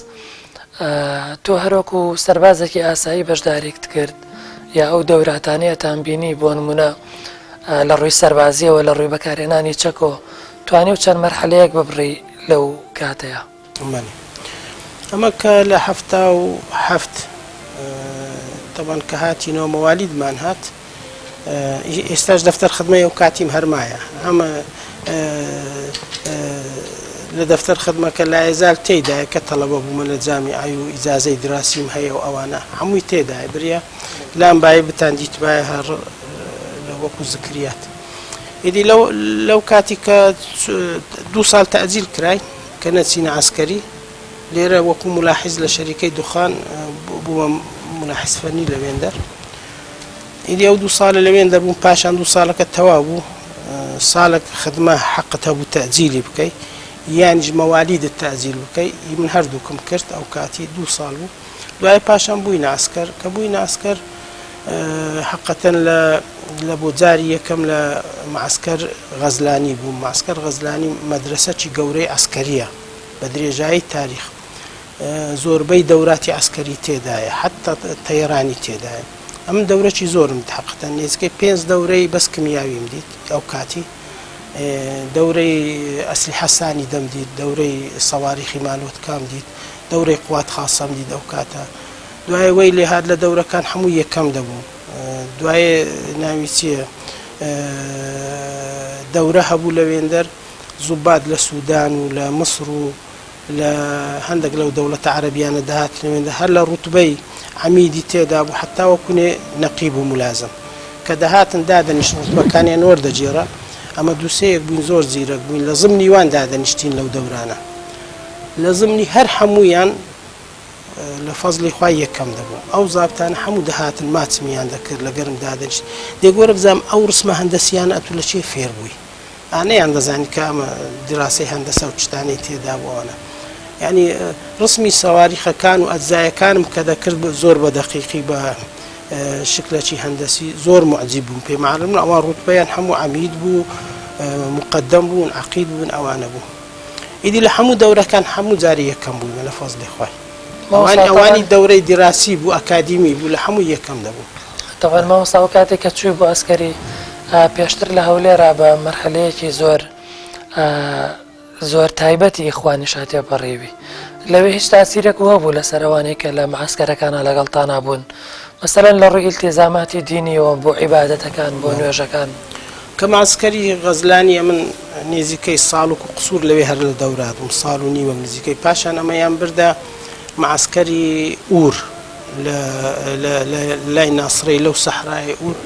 تۆ هەرۆکو سەربازێکی ئاسایی بەشداریت کرد یا ئەو دەوراتانەیەتان بینی بۆ نمونە لە ڕووی سەربازیەوە لە ڕووی بەکارهێنانی چەکۆ توانی و چەند مەرحەلەیەک ببڕی لەو کاتەیە ئەمە کە لە هەفتا و هەفت طبعاً کە هاتینەوە مەوالیدمان هات ئێستاش دەفتەر خدمەی و کاتیم هەرمایە ئەمە لە دەفتەر خدمەکە لایەزال تێدایە کە تەڵەبە بوومە لە جامیعای و ئیجازەی دراسیم هەیە و ئەوانە هەمووی تێدایە بریا لام باە بتاندیت باە هەر لە وەکو زکریات ئیدی لەو کاتی کە 2 ساڵ تەعجیل کرای کە نەچینە عسکەری لێرە وەکو ملاحیز لە شەریکەی دوخان بووە ملاحیز فەرنی لە وێندەر ئیدی ئەو 2 ساڵە لە وێندەر بووم پاشان 2 ساڵەکە تەواو بوو ساڵێک خدمە حەقت هەبوو تەعجیلی بکەی یانیش مەوالیدت تەعجیل بکەی من هەردووکم کرد ئەو کاتی 2 ساڵ بوو دوای پاشان بووینە عسکەر کە بووینە عسکەر حقەتەن لە بۆ جاری یەکەم لە معسکەر غەزلانی بوو معسکەر غەزلانی مەدرسەی گەورەی عسکەریە بە درێژایی تاریخ زۆربەی دەوراتی عسکەری تێدایە حتا تەیڕانی تێدایە ئەم دەورەی زۆرم حقەتەن نێزگەی 5 دەورەی بەس کمیاویم دیت ئەو کاتی دەورەی ئەسلی حەسانی دەم دیت دەورەی سەواریخی مانوتکام دیت دەورەی قوات خاسەم دیت ئەو کاتە دوای وەی لێ هات لە دەورەکان هەموو یەکەم دەبوو دوای ناوی چییە دەورە هەبوو لە وێندەر زوبات لە سوودان و لە مصر و لە هەندێک لەو دەوڵەتە عەرەبیانە داهات لەوێندە هەر لە ڕوتبەی عەمیدی تێدا بوو حتا وەکوێ نەقیب و مولازم کە دەهاتن دادەنیشت ڕوتبەکانیان وەردەجێڕا ئەمە دووسەیەک بووین زۆر زیرەک بووین لە زمنی وان دادەنیشتین لەو دەورانە لە زمنی هەر هەموویان لە فەزلی خوای یەکەم دەبوو ئەو زابتانە هەموو دەهاتن ماچمیان دەکرد لە گەرم دادەنیشت دێگۆرە بزانم ئەو ڕسمە هەندەسیانە ئەتو لە چێ فێر بووی ئانەیان دەزانی کە ئەمە دراسی هەندەسە و شتانەی تێدا بووانە یعنی ڕسمی سەواریخەکان و ئەجزایەکانم کە دەکرد زۆر بە دەقیقی بە شکلەکی هەندەسی زۆر معجیب بوون پێ معلوم ئەوان ڕوتبەیان هەموو عەمید بوو مقدم بوون عەقید بوون ئەوانە بوو ئیدی لە هەموو دەورەکان هەموو جاری یەکەم بووین لە فەزلی خوای ئەوانی دەورەی دیراسی بوو ئەکادیمی بوو لە هەموو یەکەم دەبوو تەوان مامۆستا کاتێک کە چووی بۆ ئەسکەری پێشتر لە هەولێرا بە مەرحەلەیەکی زۆر تایبەتی خوانیشاتێ بەڕێوی لەوێ هیچ تاسیرێک هەبوو لە سەرەوانەی کە لە معسکەرەکانە لەگەڵتانە بوون مەسەلەن لە ڕووی ئیلتیزاماتی دینیەوە بۆ عیبادەتەکان بۆ نوێژەکان کە معسکەری غەزلانیە من نێزیکەی ساڵ و قسوور لەوێ هەر لە دەوراتم ساڵ و نیوە نزیکەی پاشان ئەمەیان بردە معسکەری ئور لای ناسڕی لەو سەحرای ئور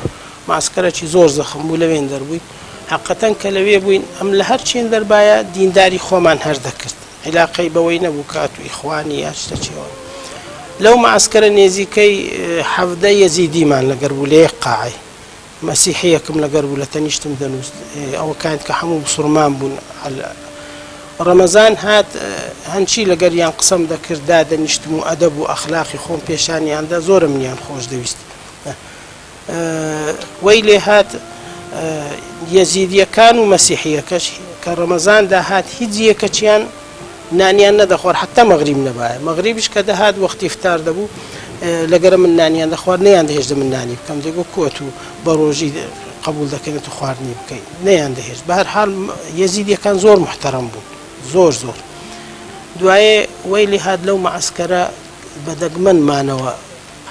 معسکەرێکی زۆر زەخم بوو لەوێن دەربووین حقەتەن کە لەوێ بووین ئەم لە هەر چێن دەربایە دینداری خۆمان هەر دەکرد عیلاقەی بەوەی نەبوو کات و ئیخوانی یا شتەچێەوە لەو معسکەرە نێزیکەی حەڤدە یەزیدیمان لەگەر بوو لە یەک قاعەی مەسیحیەکم لەگەر بوو لە تەنیشتم دەنووست ئەوە کات کە هەموو بسوورمان بوون ڕەمەزان هات هەنچی لەگەریان قسەم دەکرد دادەنیشتم و ئەدەب و ئەخلاقی خۆم پێشانیاندا زۆرە منیان خۆش دەویست وەی لێ هات یەزیدیەکان و مەسیحیەکەش کە ڕەمەزاندا هات هیچ یەکەچیان نانیان نەدەخوارد حتا مەغریب نەبایە مەغریبیش کە دەهات وەختی فتار دەبوو لەگەرە من نانیان دەخوارد نەیان دەهێشتە من نانی بکەم دەگۆ کۆت و بە ڕۆژی قبول دەکەنێت و خواردنی بکەین نەیان دەهێشت بە هەر حاڵ یەزیدیەکان زۆر محتەرەم بوون زۆر دوایێ وەی لێ هات لەو معسکەرە بەدەگمەنمانەوە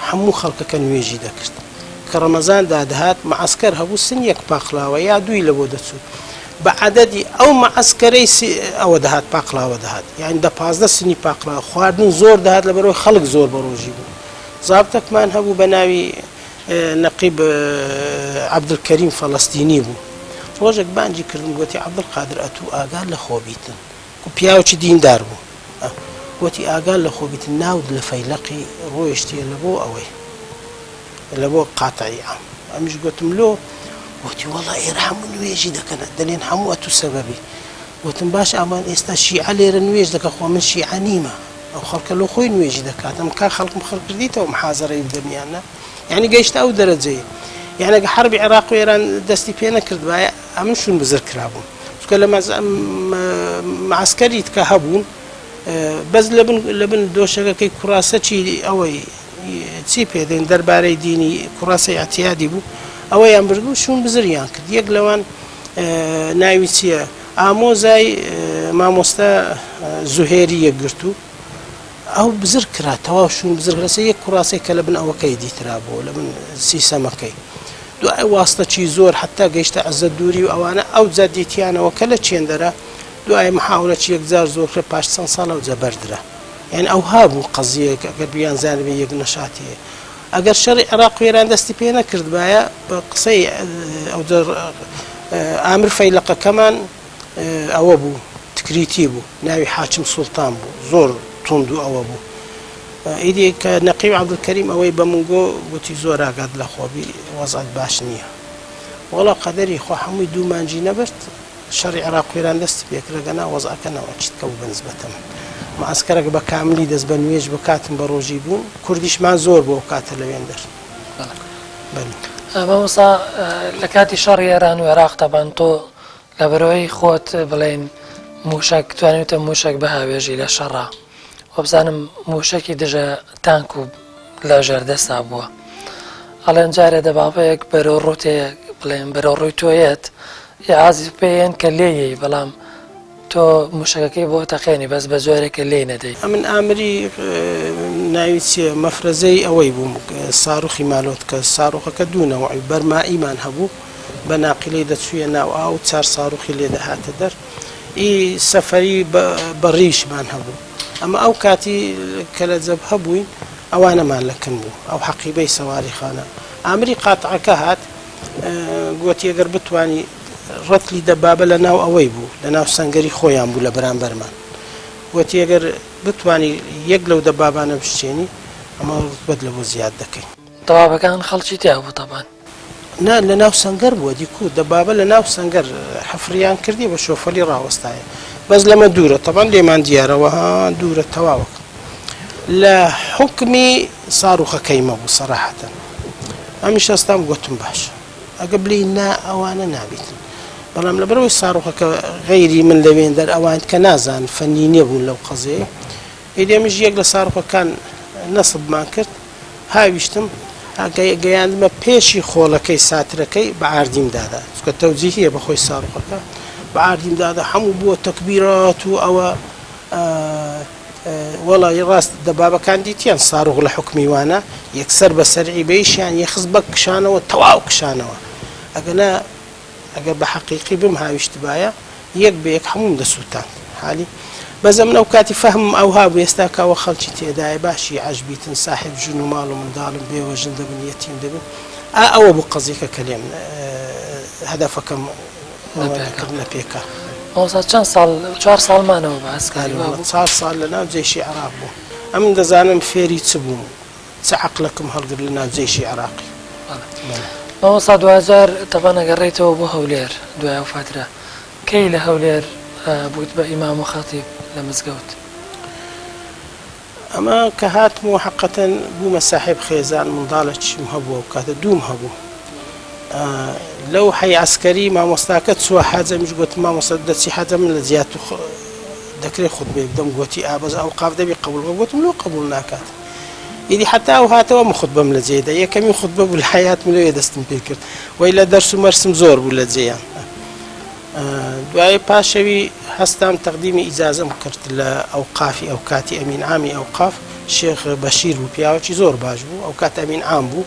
هەموو خەڵکەکە نوێژی دەکرد کە ڕەمەزاندا دەهات معسکەر هەبوو سن یەک پاقلاوە یا دوی لە بۆ دەچوو بە عەدەدی ئەو معسکەرەی ئەوە دەهات پاقلاوە دەهات یعنی 15 سنی پاقلاوە خواردن زۆر دەهات لەبەرەوەی خەڵک زۆر بە ڕۆژی بوو زابتەکمان هەبوو بە ناوی نەقیب عەبدولکەریم فەڵەستینی بوو ڕۆژێک بانجی کردم گوتی عەبدولقادر ئەتوو ئاگار لە خۆبیتن پیاوەکی دیندار بوو گوتی ئاگار لە خۆبیتن ناود لە فەیلەقی ڕۆیشتیە لە بۆ ئەوەی لە بۆ قاتعی عام ئەمیش گوتم لۆ وتی وەڵا ئێرە هەموو نوێژی دەکەن دەڵێن هەموو ئەتوو سەبەبی وتم باش ئامان ئێستا شیعە لێرە نوێژ دەکە خۆ من شیعە نیمە ئەو خەڵکە لۆ خۆی نوێژی دەکات ئەم کا خەڵکم خەڵ کردیتەوە محازەرەی بدەمیانە یعنی گەیشتە ئەو دەرەجەیە یعنی ئەگە حەربی عێراق و ئێران دەستی پێ نەکردوایە ئەمن شون بزر کرابوون چونکە لە معسکەریت کە هەبوون بەس لەبن دۆشەکەکەی کوڕاسەکی ئەوەی چی پێدەین دەربارەی دینی کوڕاسەی ئەتیادی بوو ئەوەیان بردبوو شون بزریان کرد یەک لەوان ناوی چییە ئامۆزای مامۆستا زوهێری یەکگرتو ئەو بزر کرا تەواو شوون بزر لەسەر یەک کوڕاسی کە لە بن ئەوەکەی دیترا بۆ لە بن سیسەمەکەی دوای واستەچی زۆر حتا گەیشتە عەزە دووری و ئەوانە ئەو جا دیتیانەوە کە لە چێندەرە دوای محاولەکی یەکجار زۆر کرد پاش چەند ساڵ ئەو جا بەردرا یعنی ئەو هابوو قەزیەک ئەگەر بیان زانبێ یەک نەشاتیە ئەگەر شەڕی عێراق و ئێران دەستی پێ نەکردبایە بە قسەی ئەو ئامر فەیلەقەکەمان ئەوە بوو تکریتی بوو ناوی حاچم سوڵتان بوو زۆر تند و ئەوە بوو ئیدی کە نەقیب عەبدولکەریم ئەوەی بە من گوتی زۆر ئاگات لە خۆبی وەزعەت باش نییە وەڵا قەدەری خۆ هەمووی دوو مانجی نەبرد شەڕی عێراق و ئێران دەستی پێکرەگەنا وەزعەکەنەوە چیتکە بوو بەنسبەتەم معسکەرێک بە کاملی دەست بە نوێژ بکاتم بە ڕۆژی بوون کوردیشمان زۆر بۆ کاتە لەوێندەر مامۆستا لە کاتی شەڕی ئێران و عێراق تەبەن تۆ لە بەرەوەی خۆت بڵێن موشک توانێتە موشک بەهاوێژی لە شەڕا وەبزانم موشکی دژە تانک و لە ژێردەستا بووە ئەڵێن جارێ دەباڵەیەک بەرەو ڕوتەیە بڵێن بەرەو ڕووی تۆیەت عازیز پێیان کە لێیەی بەڵام تۆ موشەکەی بۆ تەقێنی بەس بە جۆرێکە لێ نەدەی من ئامری ناوی چیە مەفرەزەی ئەوەی بووم ساڕوخی مالۆت کە ساڕوخەکە دوونەوەی بەرمائیمان هەبوو بە ناقیلەی دەچوویە ناو ئاو چار ساڕوخی لێ دەهاتە دەر ئی سەفەری بەڕیشمان هەبوو ئەمە ئەو کاتی کە لە جەب هەبووین ئەوانەمان لەکن بوو ئەو حەقیبەی سەواری خانە ئامری قاتعەکە هات گوتی ئەگەر بتوانی ڕەتلی دەبابە لە ناو ئەوەی بوو لە ناو سەنگەری خۆیان بوو لە بەرامبەرمان گوتی ئەگەر بتوانی یەک لەو دەبابانە بشتێنی ئەمە ڕوتبەت لە بۆ زیاد دەکەین دەوابەکان خەڵکی تیا بوو تەبان نا لە ناو سەنگەر بووە دیکو دەبابە لە ناو سەنگەر حەفریان کردی بە شۆفەری ڕاوەستایە بەس لەمە دوورە تەبان لێمان دیارەوە ها دوورە تەواوەکە لە حوکمی ساڕوخەکەیمە بوو سەراحەتەن ئەمیش ئەستام گوتم باشە ئەگە بلی نا ئەوانە نابیتن بەڵام لەبەرەوەی ساڕوخەکە غەیری من لەوێندەر ئەوان کە نازان فەنی نێبوون لەو قەزەیە ئێدێمیش یەک لە ساڕوخەکان نەسبمان کرد هاویشتم گەیاندمە پێشی خۆڵەکەی ساترەکەی بە ئاردیم دادا چکە تەوجیهیە بەخۆی ساڕوخەکە بە ئاردیم دادا هەموو بووە تەکبیرات و ئەوە وەڵی ڕاست دەبابەکان دیتیان ساڕوغ لە حکمی وانە یەکسەر بە سەرعی بەیشیان یەخز بە کشانەوە تەواو کشانەوە ئەگەنا ئەگەر بە حەقیقی بم هاویشت باە یەک بە یەک هەموم دەسووتان حالی بەزەم ئەو کاتی فەهم ئەو هابوو ئێستا کاوە خەڵکی تێدایە باشی عەجبیتن ساحب ژن و ماڵ و منداڵم بێوەژن دەبن یەتیم دەبن ئەوە بوو قەزیکە کە لێم هەدەفەکەم کردنە پێکە ئەوسا چەند ساڵ 4 ساڵمانەوە بە ئەسکاری 4 ساڵ لە ناو جێشی عێراق بوو ئەم دەزانم فێری چ بووم چ عەقلەکەم هەڵگر لە ناو جێشی عێراقی ئەوسا 2000 تەبان ئەگەڕێیتەوە بۆ هەولێر دوای ئەو فاترە کەی لە هەولێر بوویت بە ئیمام و خەتیب لە مزگەوت ئەمە کە هاتم و حەقەتەن بوومە ساحب خێزان منداڵێکیم هەبووە و کاتە دووم هەبوو لەو حەی عەسکەری مامۆستاکە چووە حاجەمیش گوتم مامۆستا دەچی حاجە من لە زیات دەکرێت خوتبەی بدەم گوتی ئابەز ئەو قاف دەبی قبول گوتم لۆ قبول ناکات ئیدی حتا ئەو هاتەوە من خوتبەم لە جێدا یەکەمی خوتبە بوو لە حەیاتم لەوێ دەستم پێ کرد وەی لە دەرس و مەرسم زۆر بوو لە جێیان دوای پاشەوی هەستام تەقدیمی ئیجازەم کرد لە ئەوقافی ئەو کاتی ئەمین عامی ئەوقاف شێخ بەشیر بوو پیاوەکی زۆر باش بوو ئەو کات ئەمین عام بوو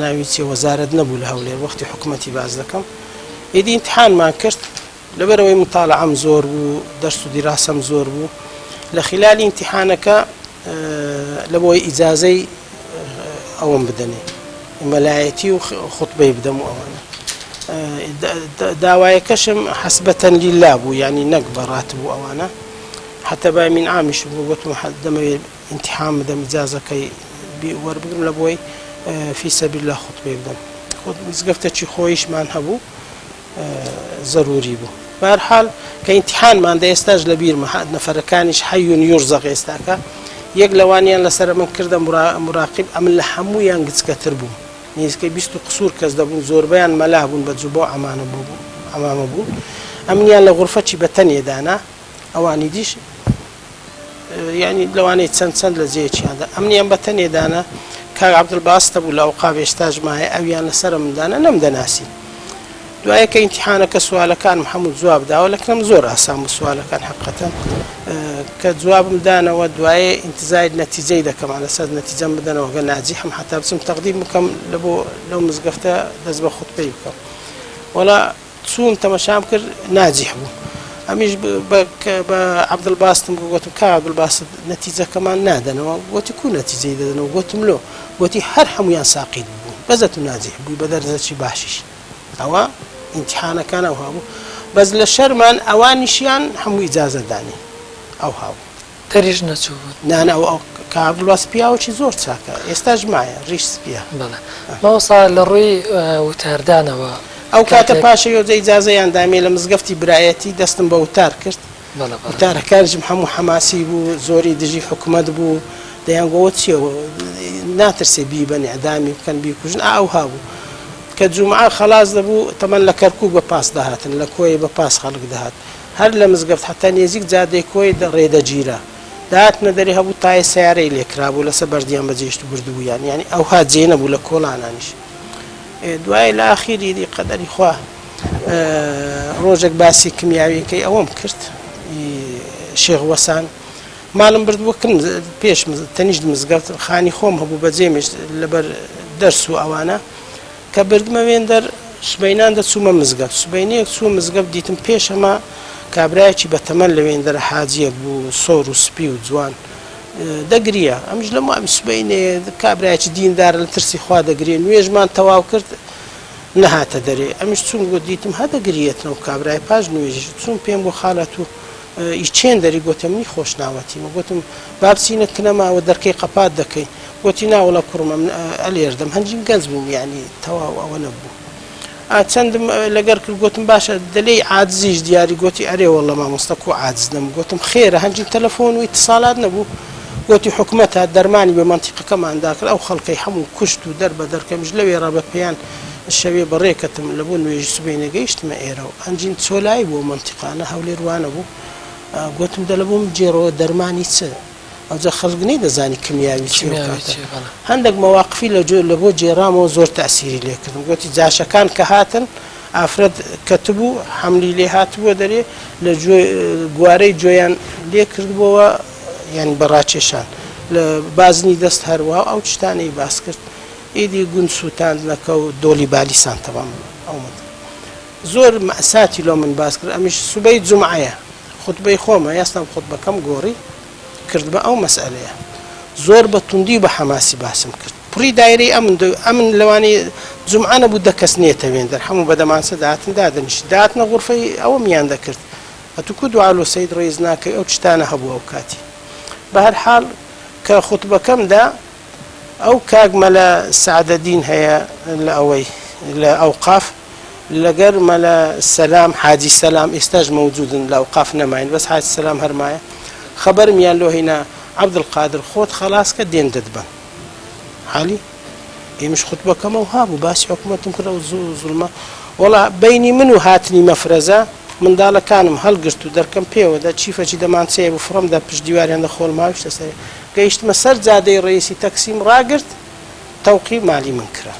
ناوی چێ وەزارەت نەبوو لە هەولێر وەختی حکومەتی باز دەکەم ئیدی ئیمتحانمان کرد لەبەرەوەی مطالعەم زۆر بوو دەرس و دیراسەم زۆر بوو لە خلالی ئیمتحانەکە لە بۆی ئیجازەی ئەوم بدەنێ مەلایەتی و خوتبەی بدەم و ئەوانە داوایەکەشم حەسبەتەن لیلا بوو یعنی نەک بەڕات بوو ئەوانە حتى با من عامیش بوو گوتم دەمەوێت ئیمتحان بدەم ئیجازەکەی وەربگرم لە بۆی فی سەبیل الله خوتبەی بدەم مزگەفتێکی خۆیشمان هەبوو ضروری بوو بەهەرحاڵ کە ئیمتحانماندا ئێستاش لە بیرمە نەفەرەکانیش حەیون یورزەق ئێستاکە یەک لەوانیان لەسەر من کردە مراقب ئەمن لە هەموویان گچکەتر بووم نزیکەی 20 قسوور کەس دەبوون زۆربەیان مەلا بوون بە جوبۆ ئەمامە بوو ئەمنیان لە غورفەی بەتەنێدانا ئەوانی دیش یعنی لەوانەیە چەند لە جێیەکیاندا ئەمنیان بەتەنێدانا کاک عەبدولباستە بوو لە ئەوقاف ئێستاش مایە ئەویان لەسەرە مندانە نەمدەناسی دوایە کە ئیمتیحانەکە سوالەکان هەموو جواب داوە لەکەم زۆر ئاسان بوو سوالەکان حقیقەتەن کە جوابم دانەوە دوایە ئینتیزای نەتیجەی دەکەم لەسەر نەتیجەم بدەنەوە گە ناجیحم حتا بچم تەقدیم بکەم لەو مزگەفتە دەست بە خوتبەی بکەم وەڵا چووم تەماشام کرد ناجیح بوو ئەمیش بە عەبدولباستم گوتم کا عەبدولباست نەتیجەکەمان نادەنەوە گوتی کو نەتیجەی دەدەنەوە گوتم لۆ گوتی هەر هەمویان ساقیت بوو بەزەت و ناجیح بووی بە دەرجەی باشیش ئەوە ئیمتیحانەکان ئەو هابوو بەس لە شەرمان ئەوانیشیان هەموو ئیجازەدانی ئەو هاوو تەریش نەچوو نانە ئەو کە عەبدولباست پیاوەکی زۆر چاکە ئێستاش مایە ڕیش سپیە ماوەسا لە ڕووی وتاردانەوە ئەو کاتە پاشە یۆجە ئیجازەیان دامێ لە مزگەفتی برایەتی دەستم بە وتار کرد وتارەکانیشم هەموو حەماسی بوو زۆری دژی حکوومەت بوو دەیان گۆوە چیەوە ناترسێ بیبەن ئەدامی بکەن بیکوژن ئەو هابوو کە جومعە خەلاص دەبوو تەمەن لە کەرکووک بە پاس داهاتن لە کۆی بە پاس خەڵک دەهات هەر لە مزگەفت حتا نێزیک جادەی کۆی ڕێدەگیرە داهاتنە دەری هەبوو تای سیارەی لێکرابوو لەسەر بەردیان بەجێشت بردبوویان یعنی ئەوها جێ نەبوو لە کۆڵانانیش دوای لە ئاخیری دی قەدەری خوا ڕۆژێک باسی کیمیاویەکەی ئەوەم کرد شێخ وەسان ماڵم بردبووە پێش تەنیشت مزگەفت خانی خۆم هەبوو بەجێمش لەبەر دەرس و ئەوانە کە بردمە وێندەر سبەینان دەچوومە مزگەفت سبەینەیەک چووە مزگەفت دیتم پێش ئەمە کابرایەکی بەتەمەن لە وێندەرە حاجیەک بوو سۆر و سپی و جوان دەگریە ئەمش لە مامی سبەینێ کابرایەکی دیندارە لە ترسی خوا دەگرێ نوێژمان تەواو کرد نەهاتە دەرێ ئەمش چوون گوت دیتم هەدەگریێتنەوە کابرای پاش نوێژی چوون پێم بۆ خاڵەت و ئیچێن دەری گوتم خۆش ناوەتیمە گوتم بابچینە کنەماوە دەرکەی قەپات دەکەی گوتی ناوەڵە کوڕمە ئەلێردەم هەنجیم گەنج بووم یعنی تەواو ئەوە نەبوو چەندم لەگەر کرد گوتم باشە دەلێی عاجزیش دیاری گوتی ئەرێ وەڵڵە مامۆستا کۆ عاجز نەم گوتم خێرە هەنجیم تەلەفۆن و ئیتیساڵات نەبوو گوتی حکوومەتە دەرمانی بە مەنتیقەکەماندا کرد ئەو خەڵکەی هەموو کوشت و دەر بە دەرکەمش لەوێ ڕابە پێیان شەوێ بەڕێکەتم لە بۆ نوێژی سبەی نەگەیشتمە ئێرەوە ئەنجین چۆلایی بۆ مەنتیقانە هەولێروانە بوو گوتم دەلە بۆم جێڕەوە دەرمانی چ ئەوجا خەڵگنەی دەزانی کیمیاوی چی هەندێک مەواقفی لە بۆ جێرامەوە زۆر تەسیری لێکردم گوتی جاشەکان کە هاتن ئافرەت کەتبوو حەملی لێ هاتبووە دەرێ لە گوارەی جۆیان لێ کردبووە یعنی بەڕاکێشان لە بازنی دەست هەروە ئەو شتانەی باس کرد ئیدی گوند سووتاندنەکە و دۆلی بالیسان تەمام ئەومە زۆر مەساتی لۆ من باس کرد ئەمیش سوبەی جومعەیە خوتبەی خۆمە یاستام خوتبەکەم گۆڕی کرد بە ئەو مەسئلەیە زۆر بە توندی و بە حەماسی باسم کرد پڕی دایرەی ئەمن لەوانەیە جومعە نەبوو دە کەس نێتە وێندەر هەموو بەدەمانسە داهاتن دادەنیشت داهاتنە غورفەی ئەوە میان دەکرد ئەتوکو دوعا سەید ڕێز ناکەی ئەو شتانە هەبوو ئەو کاتی بە هەر حاڵ کە خوتبەکەمدا ئەو کاگمەلە سعدەدین هەیە لە ئەوەی لە ئەوقاف لەگەر مەلە سەلام حاجی سەلام ئێستاش مەوجودن لە ئەوقاف نەماین بەس حاجی سەلام هەرمایە خەبەرمیان لۆ هێنا عەبدولقادر خۆت خەلاص کە دێن دەتبەن حالی ئێمەش خوتبەکەمە و هابوو باسی حکوومەتم کرد ئەو زوڵمە وەڵا بەینی من و هاتنی مەفرەزە منداڵەکانم هەڵگرت و دەرکەم پێوەدا چیفەکی دەمانچەیە بوو فڕەمدا پشت دیواریان دەخۆڵ ماویشتە سەر گەیشتمە سەر جادەی ڕئیسی تەکسیم ڕاگرت تەوقی مالی من کرا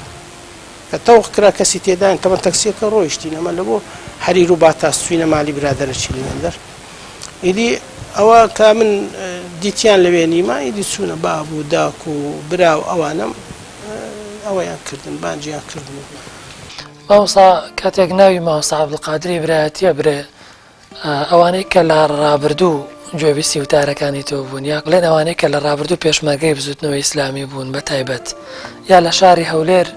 کە تەوق کرا کەسی تێدان تەمە تەکسیەکە ڕۆیشتین ئەمە لە بۆ حەریر و باتاس چوینە مالی برادەرەکی لێندەر ئیدی ئەوە کە من دیتیان لەوێ نیمە ئیدی چوونە باب و داک و برا و ئەوانم ئەوەیان کردن بانجیان کردن ماوەسا کاتێک ناوی ماوەسا عەبدولقادری برایەتیە برێ ئەوانەی کە لە ڕابردوو گوێبیستی وتارەکانی تۆ بوون یا بڵێن ئەوانەی کە لە ڕابردوو پێشمەرگەی بزوتنەوەی ئیسلامی بوون بە تایبەت یا لە شاری هەولێر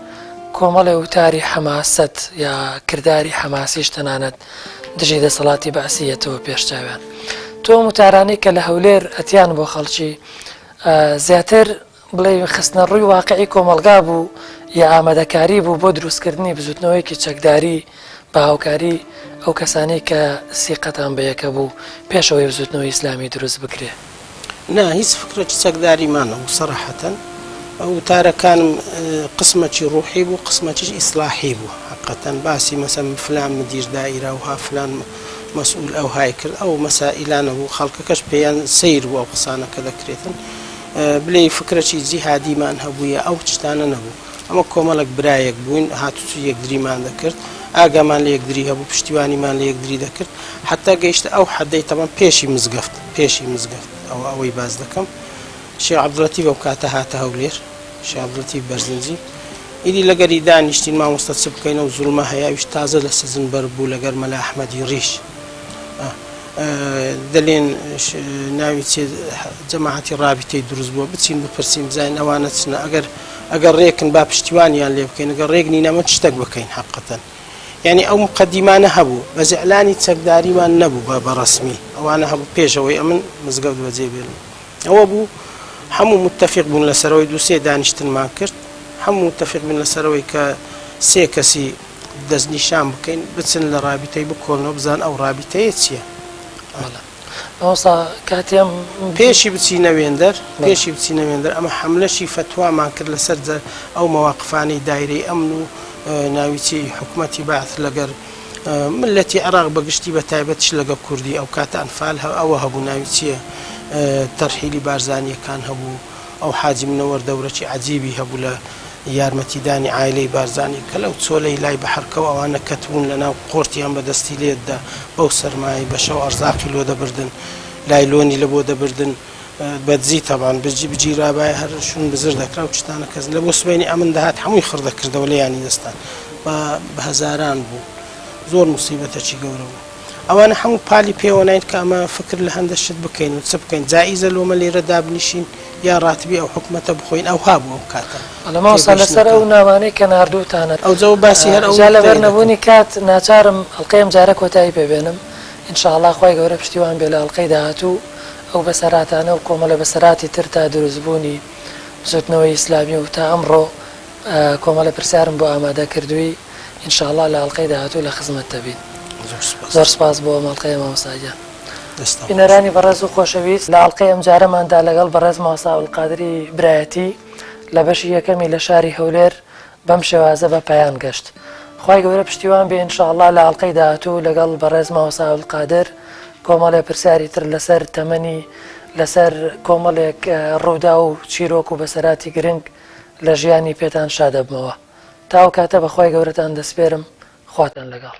کۆمەڵی وتاری حەماسەت یا کردداری حەماسیش تەنانەت دژی دەسەڵاتی بەعسیەتەوە پێشچاویان تۆ وتارانەی کە لە هەولێر ئەتیان بۆ خەڵکی زیاتر بڵێ خستنە ڕووی واقعی کۆمەلگا بوو یا ئامادەکاری بوو بۆ دروستکردنی بزوتنەوەیکی چەکداری بە هاوکاری ئەو کەسانی کە سیقەتان بەیەکە بوو پێشەوەی بزوتنەوەی ئیسلامی دروست بکرێ نا هیچ فکرێکی چەکداریمانە و سەراحەتەن ئەو وتارەکانم قسمەکی ڕوحی بوو قسمەکیش ئیسلاحی بوو حقیقەتەن باسی مەسەڵەن فلان مدیر دائیرە وها فلان مەسئول ئەو های کرد ئەو مەسائلانە بوو خەڵکەکەش پێیان سەیر بوو ئەو قسانەکە دەکرێتن بلێ فکرەکی جیهادیمان هەبوویە ئەو شتانە نەبوو ئەمە کۆمەڵک برایەک بووین هاتوچ یەکدریمان دەکرد ئاگامان لە یەکدری هەبوو پشتیوانیمان لە یەکدری دەکرد حتا گەیشتە ئەو حەدەی تەمان پێشی مزگەفت ئەوەی باز دەکەم شێخ عەبدولەتیف ئەو کاتە هاتە هەولێر شێخ عەبدولەتیف بەرزنجی ئیدی لەگەری دانیشتین مامۆستا چ بکەینە و زوڵمە هەیەویش تازە لە سزن بەر بوو لەگەر مەلا ئەحمەدی ڕیش دەلێن ناوی جەماعەتی ڕابیتەی دروست بووە بچین بپرسیم بزانین ئەوانە چنە ئەگەر ڕێکن با پشتیوانیان لێ بکەین ئەگەر ڕێک نینەمە چ شتێک بکەین حەقەتەن یعنی ئەو مقەدیمانە هەبوو بەس ئیعلانی چەکداریمان نەبوو بە ڕەسمی ئەوانە هەبوو پێشەوەی ئەمن مزگەوت بەجێ بێنن ئەوە بوو هەموو متتەفیق بوون لەسەرەوەی دووسێ دانیشتنمان کرد هەموو متتەفیق بوون لەسەرەوەی کە سێ کەسی دەستنیشان بکەین بچن لە ڕابیتەی بکۆڵنەوە بزان ئەو ڕابیتەیە چییە ئەوسا کاتێم پێشی بچینە وێندەر ئەمە حملەشی فتوامان کرد لەسەر ئەو مەواقفانەی دایرەی ئەمن و ناویچی حکوومەتی بەعث لەگەر ملەتی عێراق بەگشتی بە تایبەتش لەگە کوردی ئەو کاتە ئەنفال ئەوە هەبوو ناویچیە تەرحیلی بارزانیەکان هەبوو ئەو حاجی منەوەر دەورەی عەجیبی هەبوو لە یارمەتیدانی عایلەی بارزانی کە لەو چۆلەی لای بەحەرکەوە ئەوانە کەتبوون لەناو قۆرتیان بەدەستی لێتدا بەو سەرمایی بەشەو ئەرزاقی لۆ دەبردن لایلۆنی لە بۆ دەبردن بەدزی تەبان بجیرابای هەر شون بزر دەکرا و شتانە کەس لە بۆ سبەینی ئەمن دەهات هەمووی خڕدەکردەوە لە یانی دەستان بە هەزاران بوو زۆر موسیبەتەکی گەورە بوو ئەوانە هەموو پالی پێوە نین کە ئەمە فکر لە هەندە شت بکەین و چ بکەین جائیزە لۆمە لێرە دابنیشین یا ڕاتبی ئەو حکومەتە بخۆین ئەو هابوو ئەو کاتە ئەلەماوسا لەسەر ئەو ناوانەی کە ناردووتانە ئەو جەو باسی هەر ئەو لەبەر نەبوونی کات ناچارم ئەڵقەیەم جارە کۆتایی پێبێنم ئینشاءڵڵا خۆی گەورە پشتیوان بێ لە ئەڵقەی داهاتوو ئەو بەسەراتانە و کۆمەڵە بەسەراتی تر تا دروستبوونی زوتنەوەی ئیسلامی و تا ئەمڕۆ کۆمەڵە پرسیارم بۆ ئامادە کردووی ئینشاءڵڵا لە ئەڵقەی داهاتوو لە خزمەت دەبین زۆر سپاس بۆ ماڵقەیە مامۆستاجە بینەرانی بەڕێز و خۆشەویست لە ئەڵقەی ئەم جارەماندا لەگەڵ بەڕێز مامۆستا عەبدولقادری برایەتی لە بەشی یەکەمی لە شاری هەولێر بەم شێوازە بە پایان گەشت خوای گەورە پشتیوان بێ ئینشاءڵڵا لە ئەڵقەی داهاتوو لەگەڵ بەڕێز مامۆستا عەبدولقادر کۆمەڵێ پرسیاری تر لەسەر تەمەنی لەسەر کۆمەڵێک ڕوودا و چیرۆک و بەسەراتی گرنگ لە ژیانی پێتان شادەبمەوە تاو کاتە بەخوای گەورەتان دەسپێرم خواتان لەگەڵ